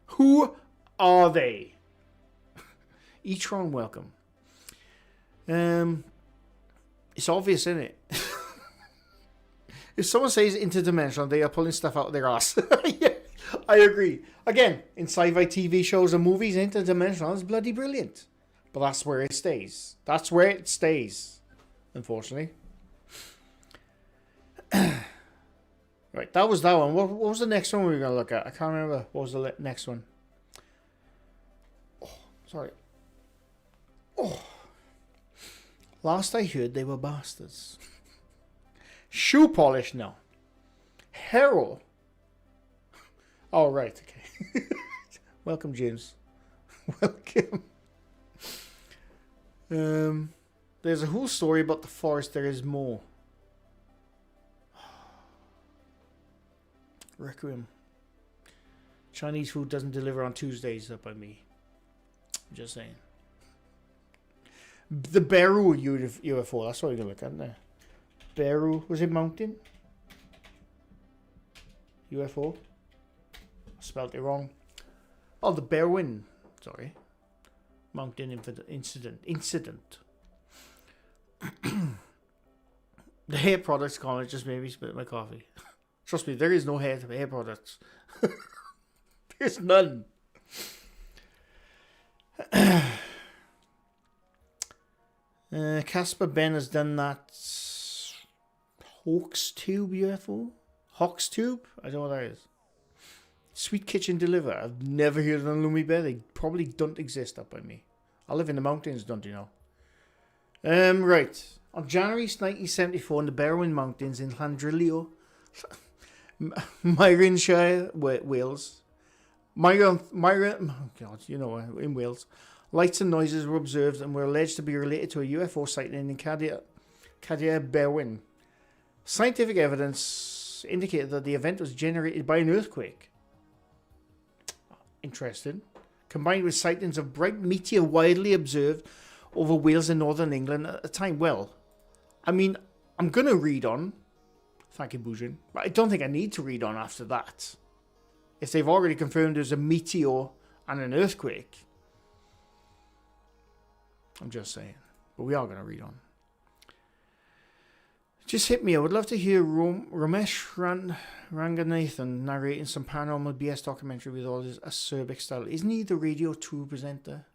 Speaker 1: Who are they? E-Tron, welcome. It's obvious, isn't it? If someone says interdimensional, they are pulling stuff out of their ass. Yeah, I agree. Again, in sci-fi TV shows and movies, interdimensional is bloody brilliant. But that's where it stays. That's where it stays, unfortunately. Right, that was that one. What was the next one we were going to look at? I can't remember. What was the next one? Oh, sorry. Oh. Last I heard, they were bastards. Shoe polish, no. Hero. Oh, right, okay. Welcome, James. Welcome. There's a whole story about the forest. There is more. Requiem. Chinese food doesn't deliver on Tuesdays, up by me. I'm just saying. The Beru UFO, that's what we're going to look at there. Beru, was it mountain? UFO? I spelled it wrong. Oh, the Berwyn, sorry. Mountain incident. The hair products comment just made me spit my coffee. Trust me, there is no hair products. There's none. Casper Ben has done that Hawks Tube UFO? Hawks Tube? I don't know what that is. Sweet Kitchen Deliver. I've never heard of them, Lumi Bear. They probably don't exist up by me. I live in the mountains, don't you know? Right. On January 1974 in the Berwyn Mountains in Llandrillo, Myronshire, Wales. Oh God, you know, in Wales. Lights and noises were observed and were alleged to be related to a UFO sighting in Cadir Berwyn. Scientific evidence indicated that the event was generated by an earthquake. Interesting. Combined with sightings of bright meteor widely observed over Wales and northern England at the time. Well, I mean, I'm going to read on. Thank you, Bujin. But I don't think I need to read on after that. If they've already confirmed there's a meteor and an earthquake. I'm just saying. But we are going to read on. Just hit me. I would love to hear Ramesh Ranganathan narrating some paranormal BS documentary with all his acerbic style. Isn't he the Radio 2 presenter?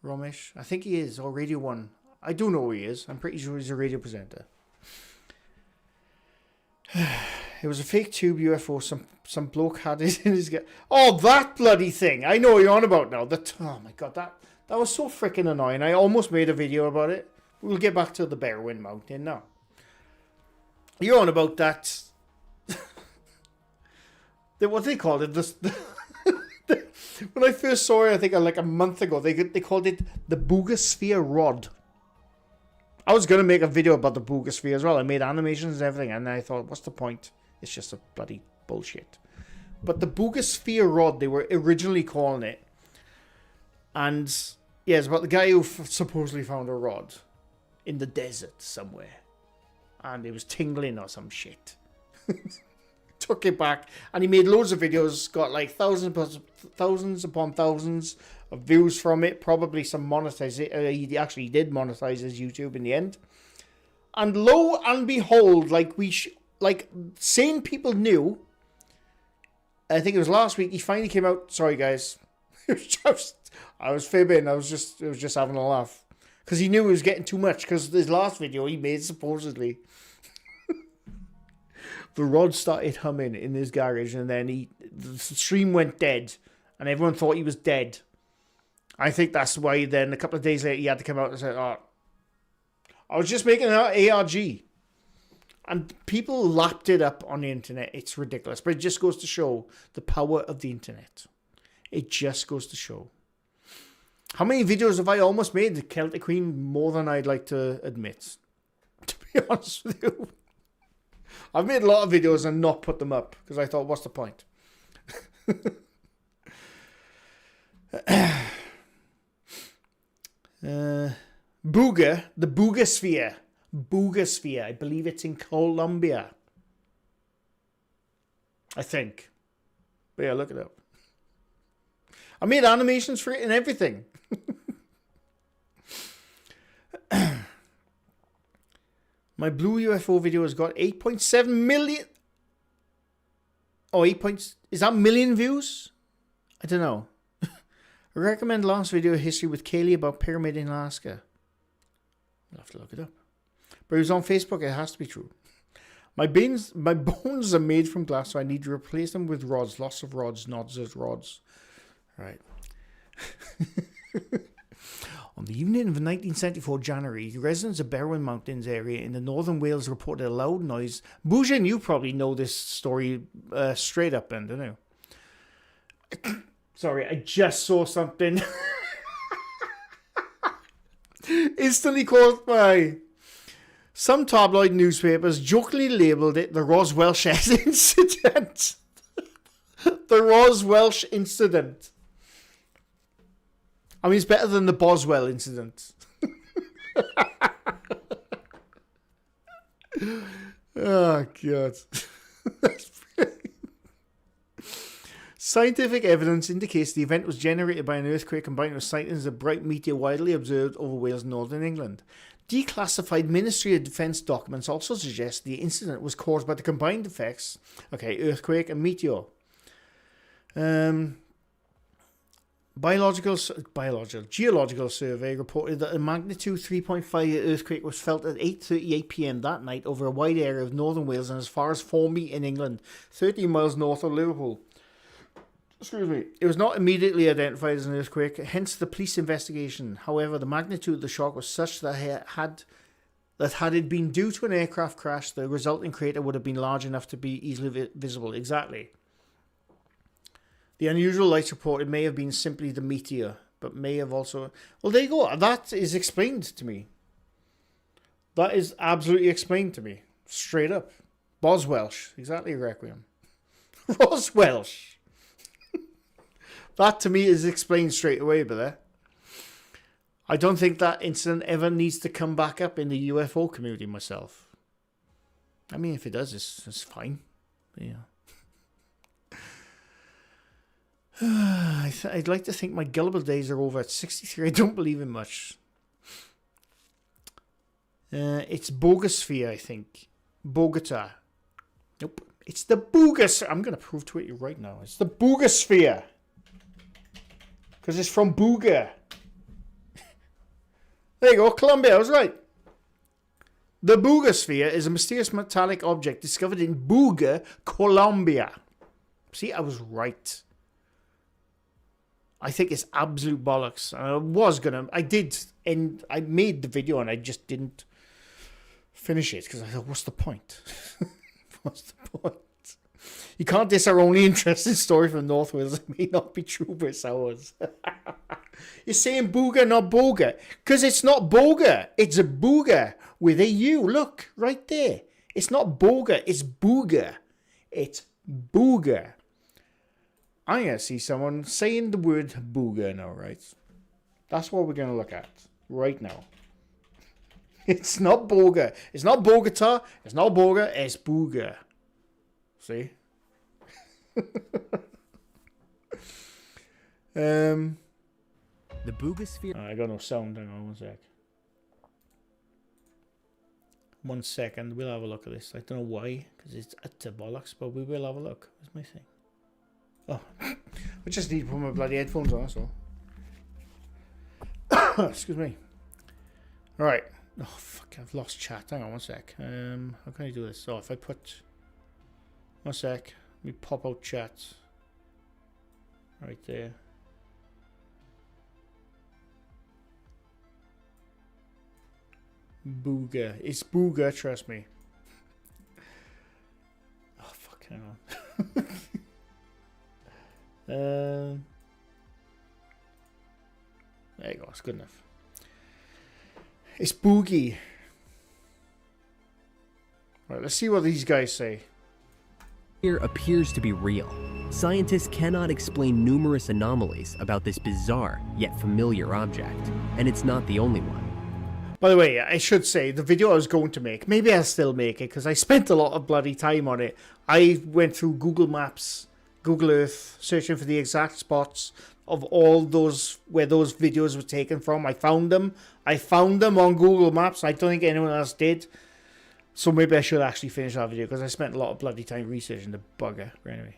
Speaker 1: Ramesh? I think he is. Or Radio 1. I do know who he is. I'm pretty sure he's a radio presenter. It was a fake tube UFO. Some bloke had it in his... Oh, that bloody thing. I know what you're on about now. Oh my God. That was so freaking annoying. I almost made a video about it. We'll get back to the Berwyn Mountain now. You're on about that. What they called it? When I first saw it, I think like a month ago, they called it the Boogosphere Rod. I was going to make a video about the Boogosphere as well. I made animations and everything, and I thought, what's the point? It's just a bloody bullshit. But the Boogosphere Rod, they were originally calling it. And yeah, it's about the guy who supposedly found a rod in the desert somewhere. And it was tingling or some shit. Took it back. And he made loads of videos. Got like thousands upon thousands of views from it. Probably some monetization. He actually did monetize his YouTube in the end. And lo and behold, like sane people knew. I think it was last week. He finally came out. Sorry, guys. I was fibbing. I was just having a laugh. Because he knew it was getting too much. Because his last video he made, supposedly, the rod started humming in his garage. And then the stream went dead. And everyone thought he was dead. I think that's why then a couple of days later he had to come out and say, oh, I was just making an ARG. And people lapped it up on the internet. It's ridiculous. But it just goes to show the power of the internet. It just goes to show. How many videos have I almost made? The Celtic Queen more than I'd like to admit. To be honest with you. I've made a lot of videos and not put them up. Because I thought, what's the point? Booga. The Boogosphere. Boogosphere. I believe it's in Colombia. I think. But yeah, look it up. I made animations for it and everything. My blue UFO video has got 8.7 million. Oh, is that million views? I don't know. I recommend last video history with Kaylee about pyramid in Alaska. I'll have to look it up. But it was on Facebook. It has to be true. My bones are made from glass, so I need to replace them with rods. Lots of rods, not just rods. Right. On the evening of 1974 January, residents of Berwyn Mountains area in the northern Wales reported a loud noise. Boujin, you probably know this story straight up, then, don't you? Sorry, I just saw something. Instantly caused by some tabloid newspapers jokingly labelled it the Roswell incident. The Roswell incident. I mean, it's better than the Boswell incident. Oh, God. Scientific evidence indicates the event was generated by an earthquake combined with sightings of bright meteor widely observed over Wales and northern England. Declassified Ministry of Defence documents also suggest the incident was caused by the combined effects, earthquake and meteor. Geological survey reported that a magnitude 3.5 earthquake was felt at 8:38 p.m. that night over a wide area of northern Wales and as far as Formby in England, 13 miles north of Liverpool. Excuse me. It was not immediately identified as an earthquake, hence the police investigation. However, the magnitude of the shock was such that had it been due to an aircraft crash, the resulting crater would have been large enough to be easily visible. Exactly. The unusual lights reported may have been simply the meteor, but may have also... Well, there you go. That is explained to me. That is absolutely explained to me. Straight up. Boswelsh. Exactly, Requiem. Roswelsh. That to me is explained straight away, but there. I don't think that incident ever needs to come back up in the UFO community myself. I mean, if it does, it's fine. Yeah. I'd like to think my gullible days are over at 63. I don't believe in much. It's Bogosphere, I think. Bogota. Nope. It's the Boogosphere. I'm going to prove to you right now. It's the Boogosphere. Because it's from Booga. There you go. Colombia. I was right. The Boogosphere is a mysterious metallic object discovered in Booga, Colombia. See, I was right. I think it's absolute bollocks. I made the video and I just didn't finish it because I thought, what's the point? What's the point? You can't diss our only interesting story from North Wales. It may not be true, but it's ours. You're saying booger, not boga. Because it's not boga. It's a booger with a U. Look, right there. It's not boga. It's booger. It's booger. I'm going to see someone saying the word booger now, right? That's what we're going to look at right now. It's not boga. It's not Bogota. It's not boga. It's booger. See? The Boogosphere. I got no sound. Hang on 1 sec. 1 second. We'll have a look at this. I don't know why, because it's utter bollocks, but we will have a look. Where's my thing? Oh, I just need to put my bloody headphones on, that's all. Excuse me. Alright. Oh, fuck, I've lost chat. Hang on 1 sec. How can I do this? So if I put... 1 sec. Let me pop out chat. Right there. Booger. It's booger, trust me. Oh, fuck, hang on. There you go, it's good enough. It's boogie. Right, let's see what these guys say.
Speaker 2: Here appears to be real. Scientists cannot explain numerous anomalies about this bizarre yet familiar object, and it's not the only one.
Speaker 1: By the way, I should say, the video I was going to make, maybe I'll still make it, because I spent a lot of bloody time on it. I went through Google Maps, Google Earth, searching for the exact spots of all those, where those videos were taken from. I found them. I found them on Google Maps. I don't think anyone else did. So maybe I should actually finish that video, because I spent a lot of bloody time researching the bugger. But anyway.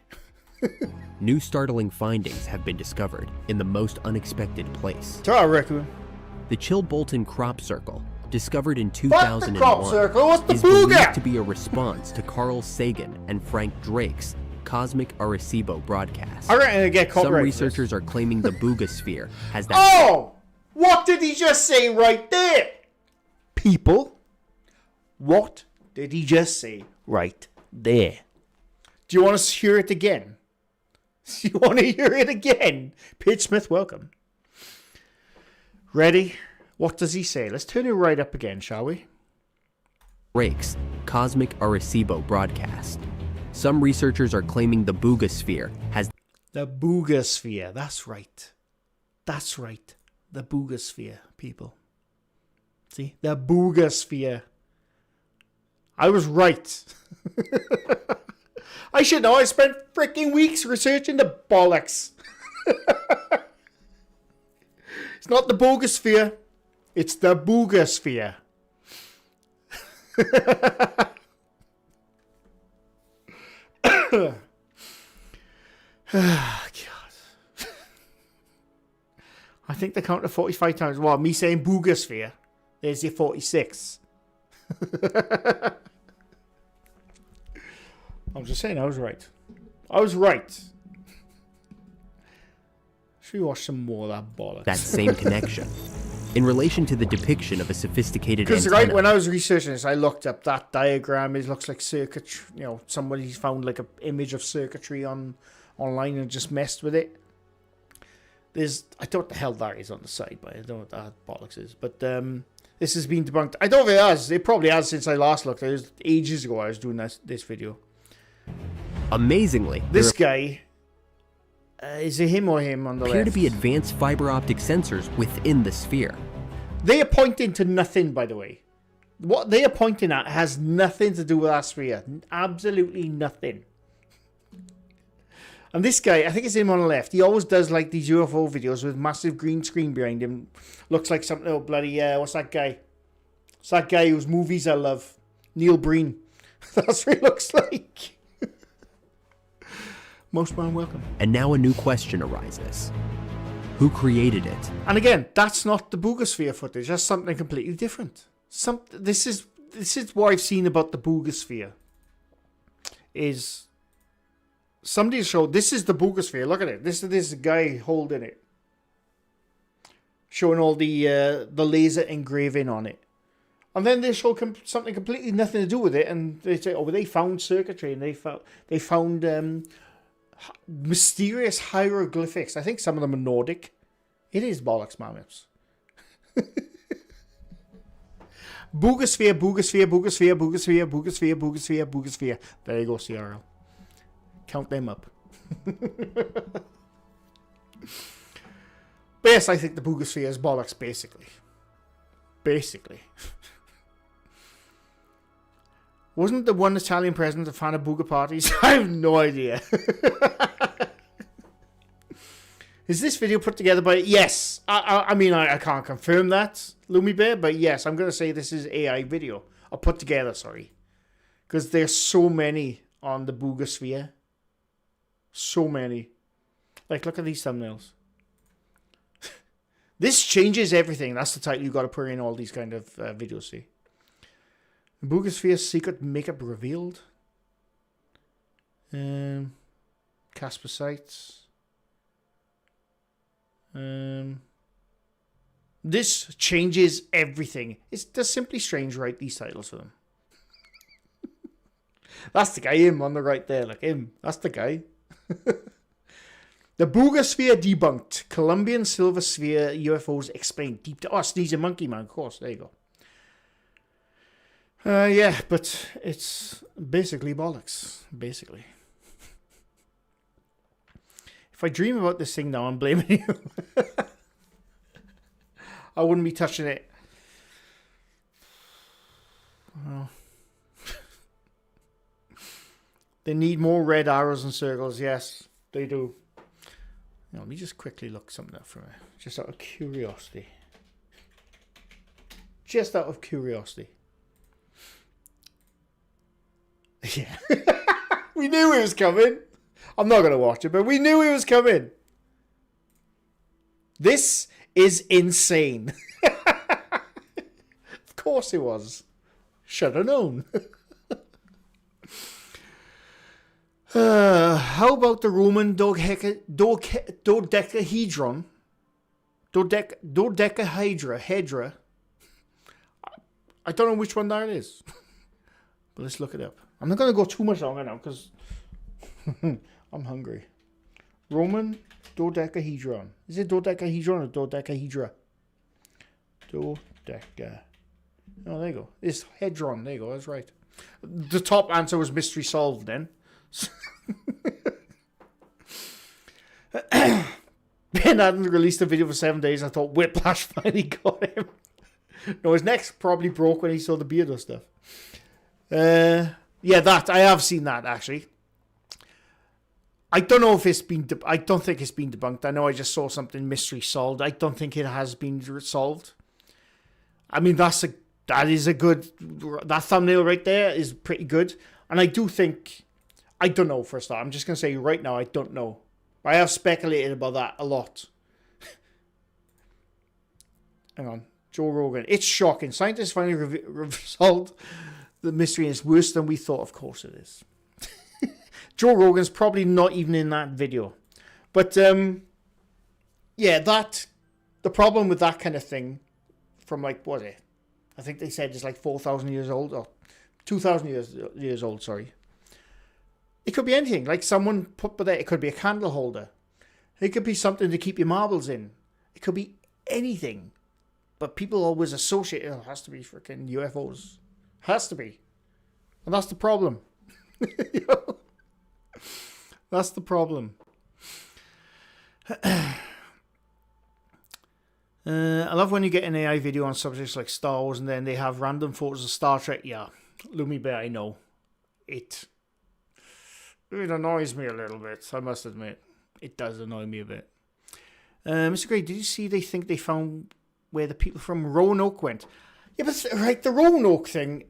Speaker 2: New startling findings have been discovered in the most unexpected place.
Speaker 1: Ta-ra, Raccoon.
Speaker 2: The Chilbolton Crop Circle, discovered in
Speaker 1: What the crop
Speaker 2: 2001,
Speaker 1: circle? What's the
Speaker 2: is believed
Speaker 1: booger?
Speaker 2: to be a response to Carl Sagan and Frank Drake's cosmic Arecibo broadcast.
Speaker 1: I reckon I get
Speaker 2: Some
Speaker 1: copyright.
Speaker 2: researchers are claiming the boogosphere has that.
Speaker 1: Oh! What did he just say right there? People, what did he just say right there? Do you want to hear it again? Do you want to hear it again? Page Smith, welcome. Ready? What does he say? Let's turn it right up again, shall we?
Speaker 2: Drake's cosmic Arecibo broadcast. Some researchers are claiming the boogosphere has
Speaker 1: The boogosphere. That's right. That's right. The boogosphere, people. See? The boogosphere. I was right. I should know. I spent freaking weeks researching the bollocks. It's not the bogosphere. It's the boogosphere. God. I think they counted 45 times. Well, me saying boogosphere. There's your 46. I'm just saying I was right. I was right. Should we watch some more of that bollocks?
Speaker 2: that same connection. In relation to the depiction of a sophisticated
Speaker 1: Because
Speaker 2: antenna,
Speaker 1: right when I was researching this, I looked up that diagram. It looks like circuitry. You know, somebody's found like an image of circuitry online and just messed with it. I don't know what the hell that is on the side, but I don't know what that bollocks is. But this has been debunked. I don't know if it has. It probably has since I last looked. It was ages ago I was doing this video.
Speaker 2: amazingly,
Speaker 1: This
Speaker 2: there
Speaker 1: guy, is it him or him on the
Speaker 2: appear
Speaker 1: left?
Speaker 2: to be advanced fiber optic sensors within the sphere.
Speaker 1: They are pointing to nothing, by the way. What they are pointing at has nothing to do with our sphere. Absolutely nothing. And this guy, I think it's him on the left. He always does like these UFO videos with massive green screen behind him. Looks like something, oh bloody, what's that guy? It's that guy whose movies I love. Neil Breen. That's what he looks like. Most man welcome.
Speaker 2: And now a new question arises. Who created it?
Speaker 1: And again, that's not the boogosphere footage. That's something completely different. This is what I've seen about the boogosphere. Is somebody showed this is the boogosphere. Look at it. This is this guy holding it, showing all the laser engraving on it, and then they show something completely nothing to do with it, and they say, "Oh, they found circuitry and they found mysterious hieroglyphics. I think some of them are Nordic. It is bollocks, mammoths." Boogosphere, boogosphere, boogosphere, boogosphere, boogosphere, boogosphere, boogosphere. There you go, CRL. Count them up. But yes, I think the boogosphere is bollocks, basically. Basically. Wasn't the one Italian president a fan of booger parties? I have no idea. Is this video put together by... Yes. I mean, I can't confirm that, Lumi Bear, but yes, I'm going to say this is AI video. Or put together, sorry. Because there's so many on the boogosphere. So many. Like, look at these thumbnails. This changes everything. That's the title you got to put in all these kind of videos, see. The boogosphere's secret makeup revealed. Casper sites. This changes everything. It's just simply strange, write these titles for them. That's the guy, him on the right there. Look, him. That's the guy. The boogosphere debunked. Colombian silver sphere UFOs explained. Deep to... Oh, Sneezing Monkey Man, of course. There you go. Yeah, but it's basically bollocks. Basically. If I dream about this thing now, I'm blaming you. I wouldn't be touching it. Well, they need more red arrows and circles. Yes, they do. Let me just quickly look something up for me, just out of curiosity. Just out of curiosity. Yeah. We knew he was coming. I'm not going to watch it, but we knew he was coming. This is insane. Of course it was. Should have known. How about the Roman dodecahedron? Dodecahedra. I don't know which one that is. But let's look it up. I'm not going to go too much longer now because I'm hungry. Roman dodecahedron. Is it dodecahedron or dodecahedra? Dodeca. Oh, there you go. It's hedron. There you go. That's right. The top answer was mystery solved then. Ben hadn't released a video for 7 days. I thought Whiplash finally got him. No, his neck's probably broke when he saw the Beardo stuff. Yeah, that. I have seen that, actually. I don't know if it's been... I don't think it's been debunked. I know I just saw something mystery solved. I don't think it has been solved. I mean, that is a good... That thumbnail right there is pretty good. And I do think... I don't know, for a start. I'm just going to say right now, I don't know. I have speculated about that a lot. Hang on. Joe Rogan. It's shocking. Scientists finally resolved the mystery is worse than we thought. Of course it is. Joe Rogan's probably not even in that video. But, yeah, the problem with that kind of thing from, like, what is it? I think they said it's like 4,000 years old, or 2,000 years old, sorry. It could be anything. Like someone put there, it could be a candle holder. It could be something to keep your marbles in. It could be anything. But people always associate, it has to be freaking UFOs. Has to be. And that's the problem. That's the problem. I love when you get an AI video on subjects like Star Wars and then they have random photos of Star Trek. Yeah, Lumi Bear, I know. It annoys me a little bit, I must admit. It does annoy me a bit. MrGrey, did you see they think they found where the people from Roanoke went? Yeah, but right, the Roanoke thing...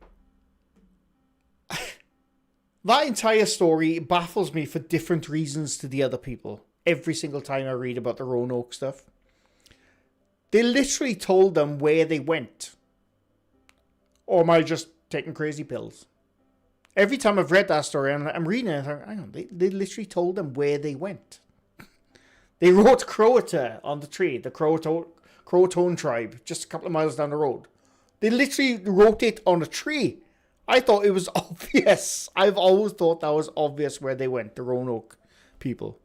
Speaker 1: that entire story baffles me for different reasons to the other people. Every single time I read about the Roanoke stuff. They literally told them where they went. Or am I just taking crazy pills? Every time I've read that story, I'm reading it, hang on, they literally told them where they went. They wrote Croata on the tree, the Croatoan tribe, just a couple of miles down the road. They literally wrote it on a tree. I thought it was obvious. I've always thought that was obvious where they went, the Roanoke people.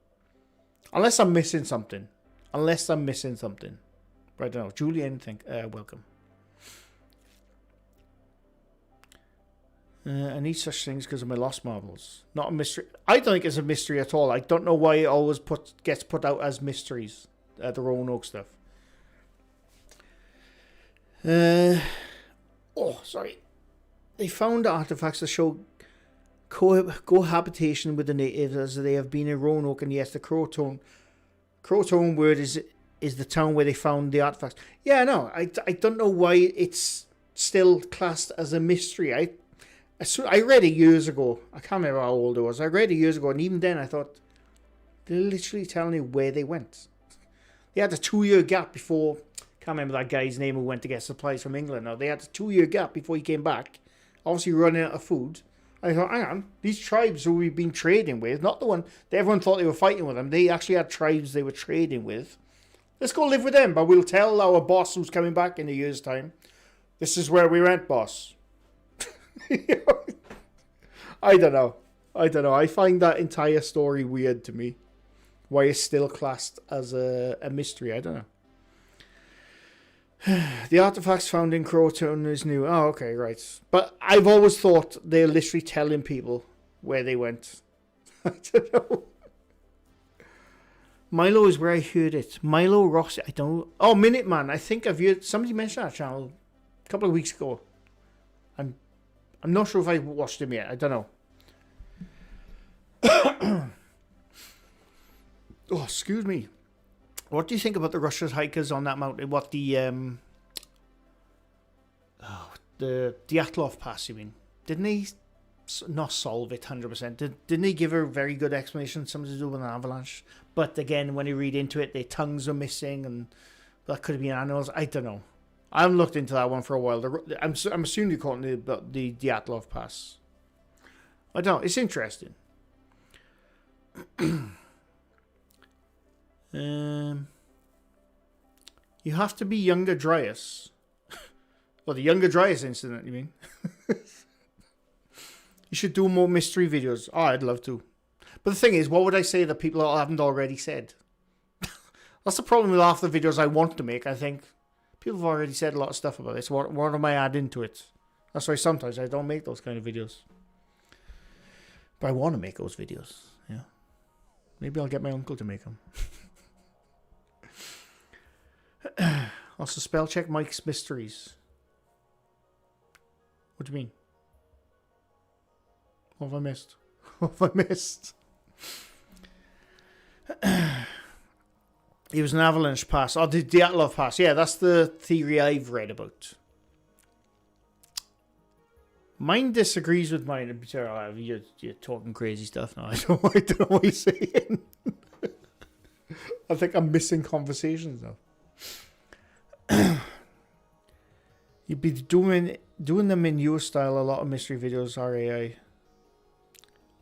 Speaker 1: Unless I'm missing something. But I don't know. Julian, welcome. I need such things because of my lost marbles. Not a mystery. I don't think it's a mystery at all. I don't know why it always gets put out as mysteries. The Roanoke stuff. Sorry. They found artifacts that show cohabitation with the natives as they have been in Roanoke, and yes, the Croatoan word is the town where they found the artifacts. Yeah, no, I don't know why it's still classed as a mystery. I read it years ago. I can't remember how old it was. I read it years ago, and even then I thought, they're literally telling you where they went. They had a 2-year gap before, can't remember that guy's name who went to get supplies from England. Now, they had a 2-year gap before he came back, obviously running out of food. I thought, hang on, these tribes who we've been trading with, not the one that everyone thought they were fighting with them, they actually had tribes they were trading with. Let's go live with them, but we'll tell our boss who's coming back in a year's time, this is where we went, boss. I don't know. I find that entire story weird to me. Why it's still classed as a mystery, I don't know. The artifacts found in Croatoan is new. Oh, okay, right. But I've always thought they're literally telling people where they went. I don't know. Milo is where I heard it. Milo Rossi, I don't... Oh, Minuteman. I think I've heard... Somebody mentioned that channel a couple of weeks ago. I'm not sure if I watched him yet. I don't know. Oh, excuse me. What do you think about the Russian hikers on that mountain? What the Dyatlov Pass, you mean? Didn't he not solve it 100%? Didn't he give a very good explanation? Something to do with an avalanche. But again, when you read into it, their tongues are missing, and that could have been animals. I don't know. I haven't looked into that one for a while. I'm assuming you're calling it the Dyatlov Pass. I don't know. It's interesting. You have to be younger Dryas. Well, the younger Dryas incident, you mean? You should do more mystery videos. Oh, I'd love to. But the thing is, what would I say that people haven't already said? That's the problem with half the videos I want to make. I think people have already said a lot of stuff about this. What am I adding to it? That's why sometimes I don't make those kind of videos. But I want to make those videos. Yeah. Maybe I'll get my uncle to make them. Also, spell check Mike's mysteries. What do you mean? What have I missed? What have I missed? It was an avalanche pass. Oh, the Dyatlov Pass. Yeah, that's the theory I've read about. Mine disagrees with mine. You're talking crazy stuff now. I don't know what you're saying. I think I'm missing conversations now. You'd be doing them in your style. A lot of mystery videos are AI.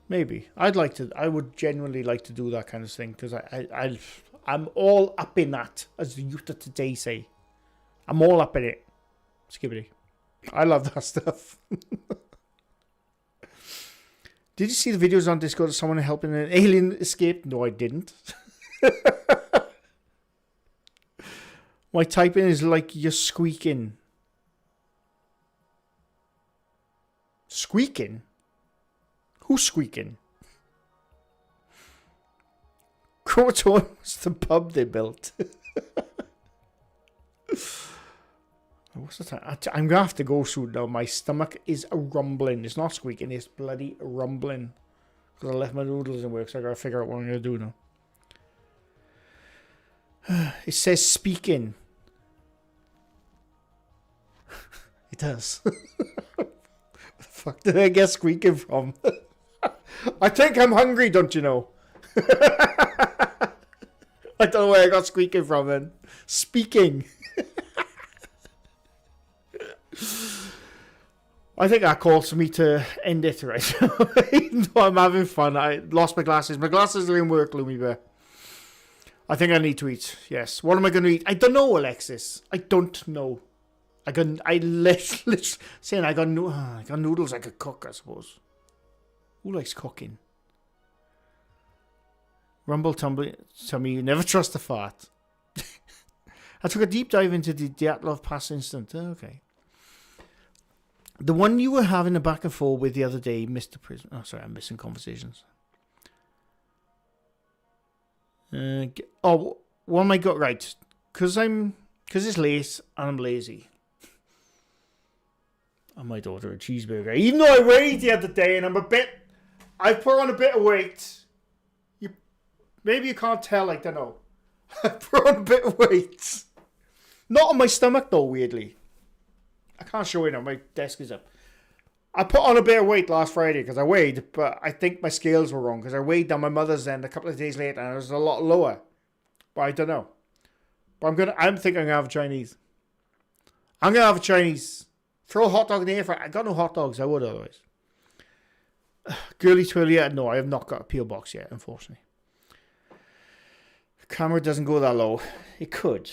Speaker 1: Maybe I would genuinely like to do that kind of thing, because I'm all up in that, as the youth of today say. I'm all up in it. Skibbity. I love that stuff. Did you see the videos on Discord of someone helping an alien escape? No, I didn't. My typing is like you're squeaking. Squeaking? Who's squeaking? Croton was the pub they built. What's the time? I'm going to have to go soon now. My stomach is rumbling. It's not squeaking, it's bloody rumbling. Because I left my noodles in work, so I got to figure out what I'm going to do now. It says speaking. It does. Where the fuck did I get squeaking from? I think I'm hungry, don't you know? I don't know where I got squeaking from then. Speaking. I think that calls for me to end it right now. Even though I'm having fun. I lost my glasses. My glasses are in work, Loomy Bear. I think I need to eat. Yes. What am I going to eat? I don't know, Alexis. I don't know. I literally saying I got noodles I could cook, I suppose. Who likes cooking? Rumble tumble me, you never trust a fart. I took a deep dive into the Dyatlov Pass incident. Okay. The one you were having a back and forth with the other day, Mr. Prison. Oh, sorry, I'm missing conversations. What am I got right? Because it's late and I'm lazy. I might order a cheeseburger. Even though I weighed the other day and I put on a bit of weight. Maybe you can't tell, I don't know. I put on a bit of weight. Not on my stomach though, weirdly. I can't show it now, my desk is up. I put on a bit of weight last Friday because I weighed, but I think my scales were wrong because I weighed down my mother's end a couple of days later and it was a lot lower. But I don't know. But I'm thinking I'm gonna have a Chinese. I'm gonna have a Chinese. Throw a hot dog in the air fryer. I got no hot dogs, I would otherwise. Girly twirly, no, I have not got a P.O. box yet, unfortunately. The camera doesn't go that low. It could.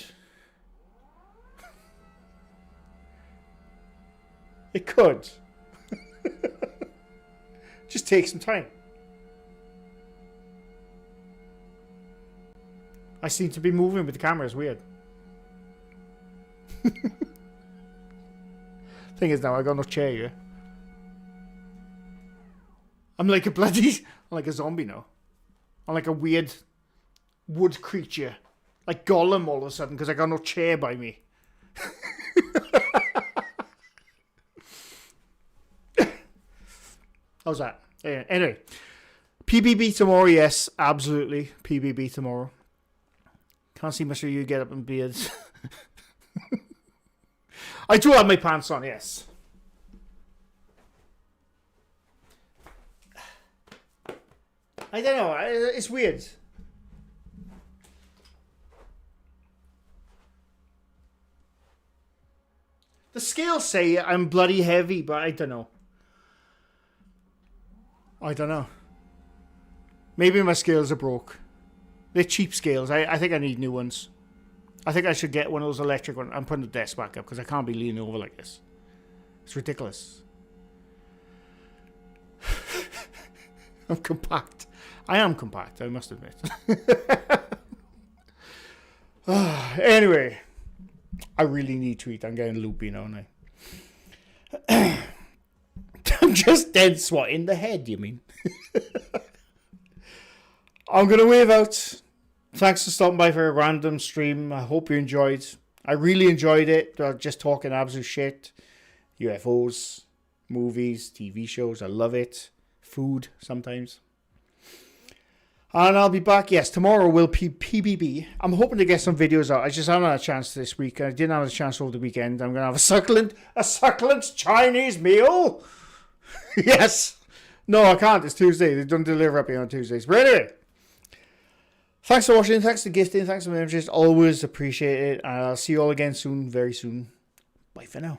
Speaker 1: It could. Just take some time. I seem to be moving with the camera. It's weird. Thing is now, I got no chair here. I'm like a zombie now. I'm like a weird wood creature. Like Gollum all of a sudden because I got no chair by me. How's that? Yeah, anyway, PBB tomorrow, yes, absolutely. PBB tomorrow. Can't see much of you get up in beards. I do have my pants on, yes. I don't know, it's weird. The scales say I'm bloody heavy, but I don't know. I don't know. Maybe my scales are broke. They're cheap scales. I think I need new ones. I think I should get one of those electric ones. I'm putting the desk back up because I can't be leaning over like this. It's ridiculous. I'm compact. I am compact, I must admit. Anyway, I really need to eat. I'm getting loopy now, aren't I? I'm just dead swat in the head, you mean? I'm going to wave out. Thanks for stopping by for a random stream. I hope you enjoyed. I really enjoyed it. Just talking absolute shit. UFOs, movies, TV shows. I love it. Food sometimes. And I'll be back. Yes, tomorrow will be PBB. I'm hoping to get some videos out. I just haven't had a chance this week. I didn't have a chance over the weekend. I'm going to have a succulent Chinese meal. Yes. No, I can't. It's Tuesday. They don't deliver up here on Tuesdays. But anyway. Thanks for watching. Thanks for gifting. Thanks for the messages. Always appreciate it. And I'll see you all again soon. Very soon. Bye for now.